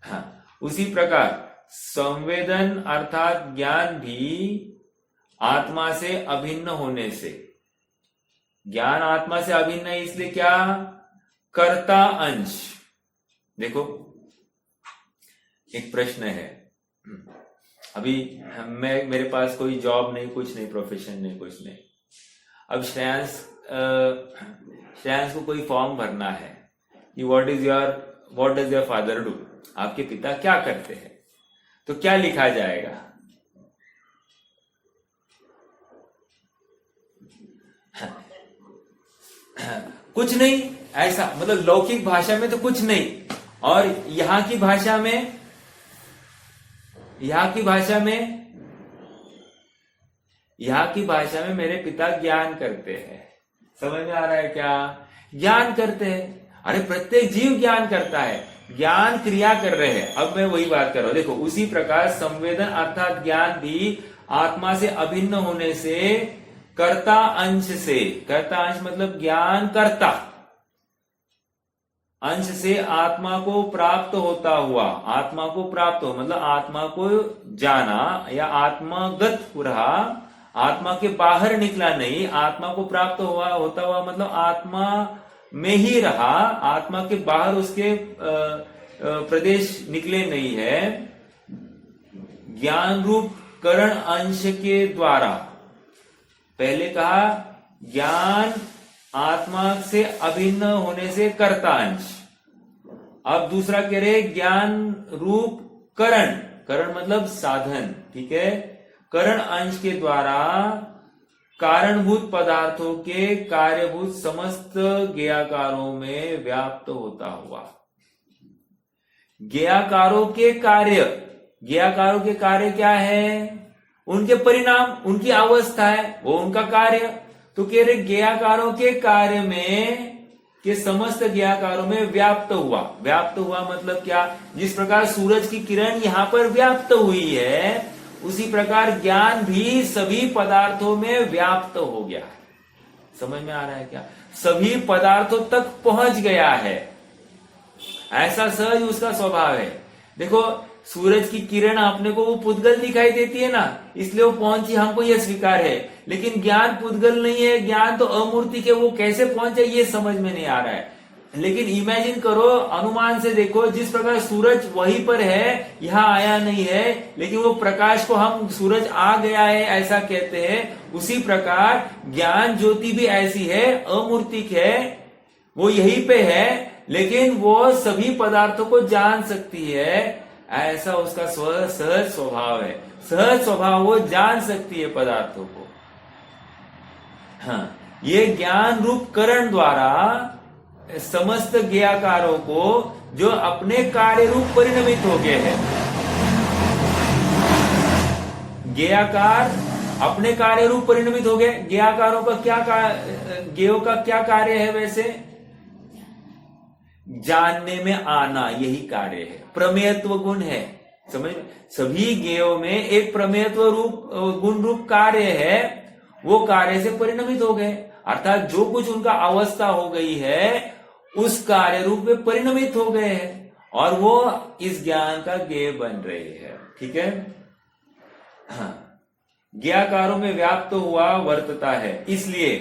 हाँ, उसी प्रकार संवेदन अर्थात ज्ञान भी आत्मा से अभिन्न होने से, ज्ञान आत्मा से अभिन्न है, इसलिए क्या? कर्ता अंश। देखो, एक प्रश्न है, अभी मेरे पास कोई जॉब नहीं, कुछ नहीं, प्रोफेशन नहीं, कुछ नहीं। अब श्रेयांश को कोई फॉर्म भरना है कि what does your father do, आपके पिता क्या करते हैं, तो क्या लिखा जाएगा? कुछ नहीं, ऐसा मतलब लौकिक भाषा में तो कुछ नहीं। और यहां की भाषा में मेरे पिता ज्ञान करते हैं। समझ में आ रहा है क्या? ज्ञान करते हैं। अरे प्रत्येक जीव ज्ञान करता है, ज्ञान क्रिया कर रहे हैं। अब मैं वही बात कर रहा हूं। देखो, उसी प्रकार संवेदन अर्थात ज्ञान भी आत्मा से अभिन्न होने से कर्ता अंश से, कर्ता अंश मतलब ज्ञान कर्ता अंश से आत्मा को प्राप्त होता हुआ, आत्मा को प्राप्त हो मतलब आत्मा को जाना या आत्मागत रहा, आत्मा के बाहर निकला नहीं, आत्मा को प्राप्त होता हुआ मतलब आत्मा में ही रहा, आत्मा के बाहर उसके प्रदेश निकले नहीं है। ज्ञान रूप करण अंश के द्वारा, पहले कहा ज्ञान आत्मा से अभिन्न होने से कर्ता अंश, अब दूसरा कह रहे ज्ञान रूप करण, करण मतलब साधन, ठीक है, करण अंश के द्वारा कारणभूत पदार्थों के कार्यभूत समस्त ज्ञाकारों में व्याप्त होता हुआ। ज्ञाकारों के कार्य, ज्ञाकारों के कार्य क्या है? उनके परिणाम, उनकी अवस्था है, वो उनका कार्य। तो कह रहे ज्ञाकारों के कार्य में के समस्त ज्ञाकारों में व्याप्त हुआ। व्याप्त हुआ मतलब क्या? जिस प्रकार सूरज की किरण यहां पर व्याप्त हुई है, उसी प्रकार ज्ञान भी सभी पदार्थों में व्याप्त हो गया है। समझ में आ रहा है क्या? सभी पदार्थों तक पहुंच गया है, ऐसा सहज उसका स्वभाव है। देखो, सूरज की किरण अपने को वो पुद्गल दिखाई देती है ना, इसलिए वो पहुंची, हमको ये स्वीकार है। लेकिन ज्ञान पुद्गल नहीं है, ज्ञान तो अमूर्तिक है, वो कैसे पहुंचे ये समझ में नहीं आ रहा है। लेकिन इमेजिन करो, अनुमान से देखो, जिस प्रकार सूरज वहीं पर है, यहां आया नहीं है, लेकिन वो प्रकाश को हम सूरज आ गया है ऐसा कहते हैं, उसी प्रकार ज्ञान ज्योति भी ऐसी है, अमूर्तिक है, वो यहीं पे है, लेकिन वो सभी पदार्थों को जान सकती है, ऐसा उसका सहज स्वभाव है। सहज स्वभाव, वो जान सकती है पदार्थों को। हाँ, ये ज्ञान रूप करण द्वारा समस्त ज्ञाकारों को, जो अपने कार्य रूप परिणमित हो गए हैं, ज्ञाकार अपने कार्य रूप परिणमित हो गए। ज्ञाकारों का ज्ञेयों का क्या कार्य है? वैसे जानने में आना, यही कार्य है, प्रमेयत्व गुण है। समझ में, सभी ज्ञेयों में एक प्रमेयत्व रूप गुण रूप कार्य है, वो कार्य से परिणमित हो गए, अर्थात जो कुछ उनका अवस्था हो गई है उस कार्य रूप में परिणमित हो गए हैं, और वो इस ज्ञान का ज्ञेय बन रहे हैं। ठीक है। हाँ, ज्ञाकारों में व्याप्त हुआ वर्तता है, इसलिए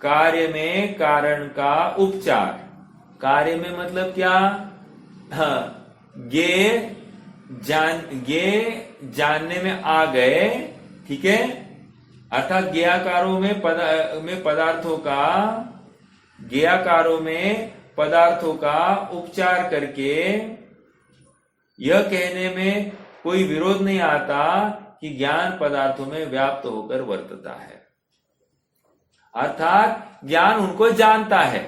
कार्य में कारण का उपचार। कार्य में मतलब क्या? हाँ, ज्ञेय जानने में आ गए। ठीक है, अर्थात ज्ञाकारों में पदार्थों का उपचार करके यह कहने में कोई विरोध नहीं आता कि ज्ञान पदार्थों में व्याप्त होकर वर्तता है, अर्थात ज्ञान उनको जानता है।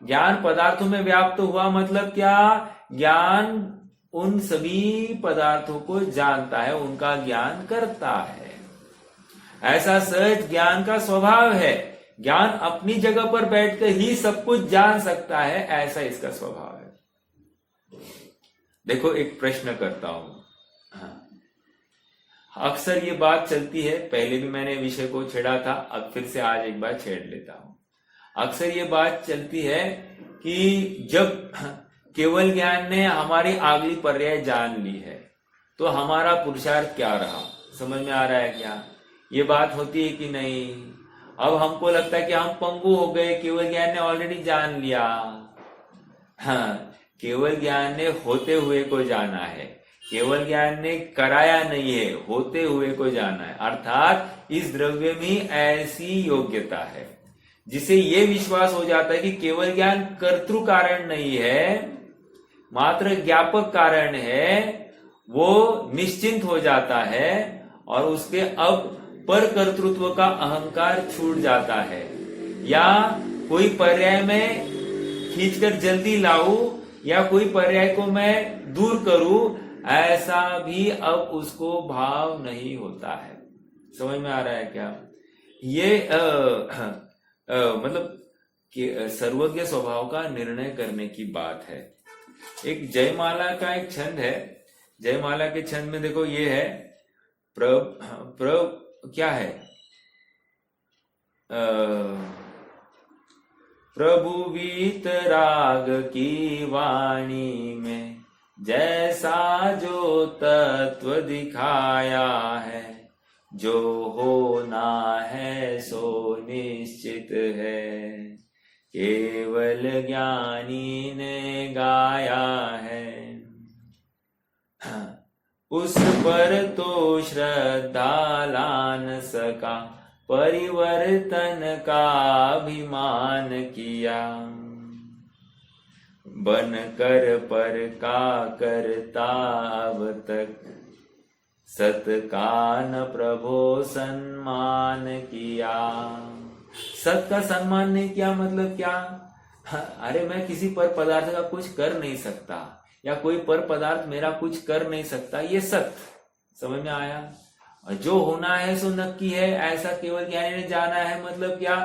ज्ञान पदार्थों में व्याप्त हुआ मतलब क्या? ज्ञान उन सभी पदार्थों को जानता है, उनका ज्ञान करता है। ऐसा सहज ज्ञान का स्वभाव है। ज्ञान अपनी जगह पर बैठकर ही सब कुछ जान सकता है, ऐसा इसका स्वभाव है। देखो, एक प्रश्न करता हूं। हाँ, अक्सर ये बात चलती है, पहले भी मैंने विषय को छेड़ा था, अब फिर से आज एक बार छेड़ लेता हूं। अक्सर ये बात चलती है कि जब केवल ज्ञान ने हमारी अगली पर्याय जान ली है, तो हमारा पुरुषार्थ क्या रहा? समझ में आ रहा है क्या? ये बात होती है कि नहीं? अब हमको लगता है कि हम पंगु हो गए, केवल ज्ञान ने ऑलरेडी जान लिया। हाँ, केवल ज्ञान ने होते हुए को जाना है, केवल ज्ञान ने कराया नहीं है, होते हुए को जाना है। अर्थात इस द्रव्य में ऐसी योग्यता है जिसे ये विश्वास हो जाता है कि केवल ज्ञान कर्तृ कारण नहीं है, मात्र ज्ञापक कारण है, वो निश्चिंत हो जाता है, और उसके अब पर कर्तृत्व का अहंकार छूट जाता है। या कोई पर्याय में खींचकर जल्दी लाऊं, या कोई पर्याय को मैं दूर करूं, ऐसा भी अब उसको भाव नहीं होता है। समझ में आ रहा है क्या? ये मतलब कि सर्वज्ञ स्वभाव का निर्णय करने की बात है। एक जयमाला का एक छंद है, जयमाला के छंद में देखो ये है, क्या है? प्रभु वीतराग की वाणी में जैसा जो तत्व दिखाया है, जो होना है सो निश्चित है, केवल ज्ञानी ने गाया है। उस पर तो श्रद्धा ला न सका, परिवर्तन का अभिमान किया, बनकर पर का करता अब तक, सत का न प्रभो सम्मान किया। सत का सम्मान नहीं किया मतलब क्या? अरे मैं किसी पर पदार्थ का कुछ कर नहीं सकता, या कोई पर पदार्थ मेरा कुछ कर नहीं सकता, ये सत्य। समझ में आया? और जो होना है सो नक्की है, ऐसा केवल ज्ञानी ने जाना है। मतलब क्या?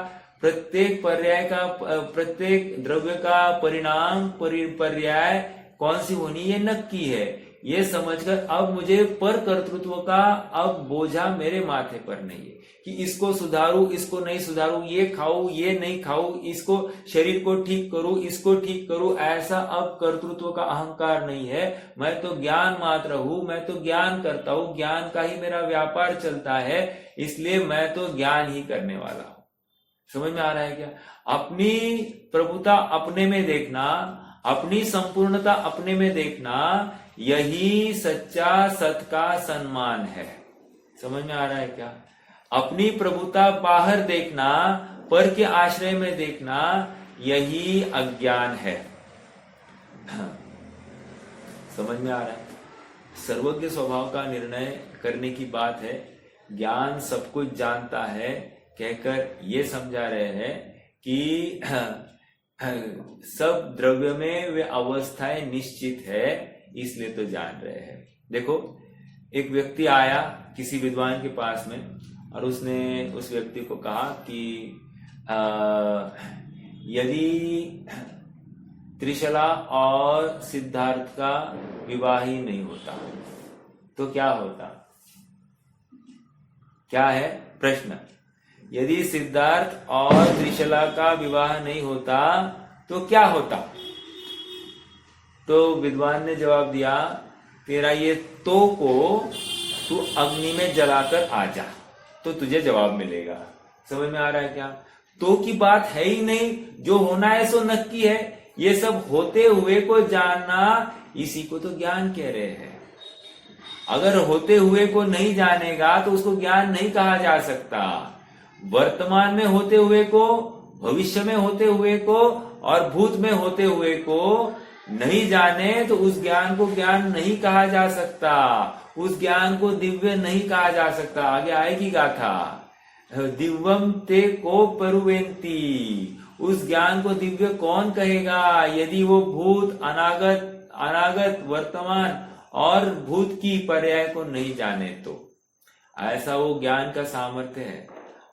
प्रत्येक पर्याय का, प्रत्येक द्रव्य का परिणाम पर्याय कौन सी होनी, ये नक्की है। ये समझकर अब मुझे पर कर्तृत्व का अब बोझा मेरे माथे पर नहीं है कि इसको सुधारूं, इसको नहीं सुधारूं, ये खाऊं, ये नहीं खाऊं, इसको शरीर को ठीक करूं, इसको ठीक करूं, ऐसा अब कर्तृत्व का अहंकार नहीं है। मैं तो ज्ञान मात्र हूं, मैं तो ज्ञान करता हूं, ज्ञान का ही मेरा व्यापार चलता है, इसलिए मैं तो ज्ञान ही करने वाला हूं। समझ में आ रहा है क्या? अपनी प्रभुता अपने में देखना, अपनी संपूर्णता अपने में देखना, यही सच्चा सत का सम्मान है। समझ में आ रहा है क्या? अपनी प्रभुता बाहर देखना, पर के आश्रय में देखना, यही अज्ञान है। समझ में आ रहा है? सर्वज्ञ स्वभाव का निर्णय करने की बात है। ज्ञान सब कुछ जानता है कहकर ये समझा रहे हैं कि सब द्रव्य में वे अवस्थाएं निश्चित है, इसलिए तो जान रहे हैं। देखो, एक व्यक्ति आया किसी विद्वान के पास में और उसने उस व्यक्ति को कहा कि यदि त्रिशला और सिद्धार्थ का विवाह ही नहीं होता तो क्या होता? क्या है प्रश्न? यदि सिद्धार्थ और त्रिशला का विवाह नहीं होता तो क्या होता? तो विद्वान ने जवाब दिया, तेरा ये तो को तू अग्नि में जलाकर आ जा तो तुझे जवाब मिलेगा। समझ में आ रहा है क्या? तो की बात है ही नहीं, जो होना है सो नक्की है। ये सब होते हुए को जानना, इसी को तो ज्ञान कह रहे हैं। अगर होते हुए को नहीं जानेगा तो उसको ज्ञान नहीं कहा जा सकता। वर्तमान में होते हुए को, भविष्य में होते हुए को और भूत में होते हुए को नहीं जाने तो उस ज्ञान को ज्ञान नहीं कहा जा सकता, उस ज्ञान को दिव्य नहीं कहा जा सकता। आगे आएगी गाथा, दिव्यम ते को परुवेंती, उस ज्ञान को दिव्य कौन कहेगा यदि वो भूत, अनागत, वर्तमान और भूत की पर्याय को नहीं जाने तो। ऐसा वो ज्ञान का सामर्थ्य है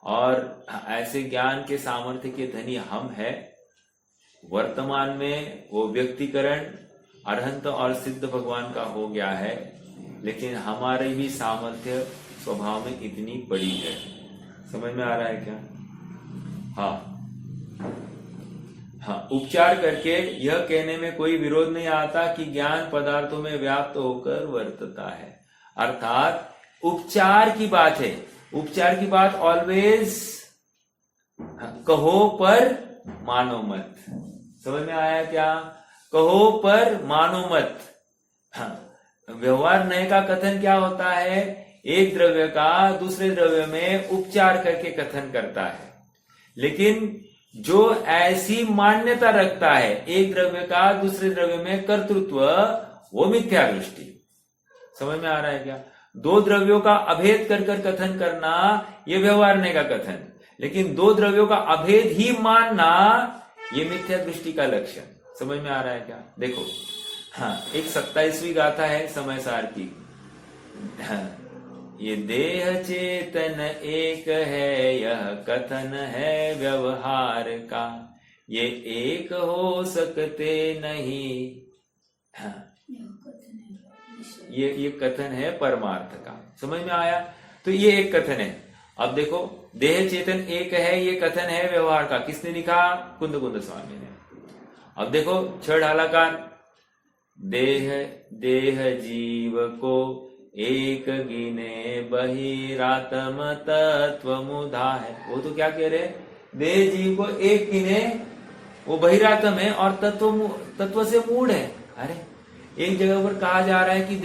और ऐसे ज्ञान के सामर्थ्य के धनी हम हैं। वर्तमान में वो व्यक्तिकरण अरहंत और सिद्ध भगवान का हो गया है, लेकिन हमारी भी सामर्थ्य स्वभाव में इतनी बड़ी है। समझ में आ रहा है क्या? हाँ, उपचार करके यह कहने में कोई विरोध नहीं आता कि ज्ञान पदार्थों में व्याप्त होकर वर्तता है। अर्थात उपचार की बात है। उपचार की बात ऑलवेज कहो पर मानो मत। समझ में आया क्या? कहो पर मानो मत। व्यवहार नए का कथन क्या होता है? एक द्रव्य का दूसरे द्रव्य में उपचार करके कथन करता है। लेकिन जो ऐसी मान्यता रखता है एक द्रव्य का दूसरे द्रव्य में कर्तृत्व, वो मिथ्या दृष्टि। समझ में आ रहा है क्या? दो द्रव्यों का अभेद कर कथन करना, ये व्यवहारने का कथन। लेकिन दो द्रव्यों का अभेद ही मानना, ये मिथ्या दृष्टि का लक्षण। समझ में आ रहा है क्या? देखो, एक 27वीं गाथा है समय सार की। ये देह चेतन एक है, यह कथन है व्यवहार का, ये एक हो सकते नहीं। ये कथन है परमार्थ का। समझ में आया? तो ये एक कथन है। अब देखो, देह चेतन एक है, ये कथन है व्यवहार का। किसने लिखा? कुंद स्वामी ने। अब देखो, छह ढालाकार, देह जीव को एक गिने बहिरात्म तत्व मुधा है। वो तो क्या कह रहे? देह जीव को एक गिने, वो बहिरात्म है और तत्व से मूढ़ है। अरे, एक जगह पर कहा जा रहा है कि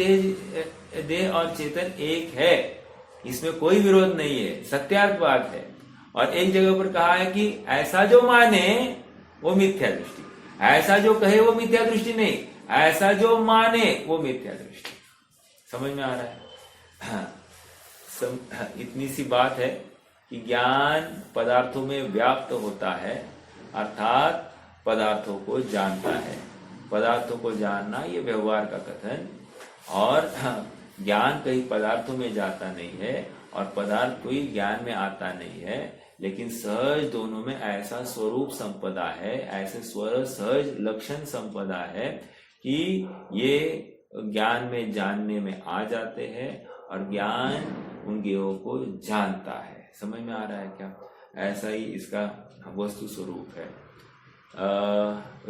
देह और चेतन एक है, इसमें कोई विरोध नहीं है, सत्यार्थ बात है। और एक जगह पर कहा है कि ऐसा जो माने वो मिथ्या दृष्टि, ऐसा जो कहे वो मिथ्या दृष्टि नहीं, ऐसा जो माने वो मिथ्या दृष्टि। समझ में आ रहा है? इतनी सी बात है कि ज्ञान पदार्थों में व्याप्त होता है, अर्थात पदार्थों को जानता है। पदार्थों को जानना, ये व्यवहार का कथन। और ज्ञान कहीं पदार्थों में जाता नहीं है और पदार्थ कोई ज्ञान में आता नहीं है, लेकिन सहज दोनों में ऐसा स्वरूप संपदा है, ऐसे स्वर सहज लक्षण संपदा है कि ये ज्ञान में जानने में आ जाते हैं और ज्ञान उन ज्ञेयों को जानता है। समझ में आ रहा है क्या? ऐसा ही इसका वस्तु स्वरूप है।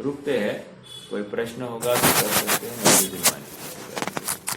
रुकते हैं, कोई प्रश्न होगा तो कर सकते हैं।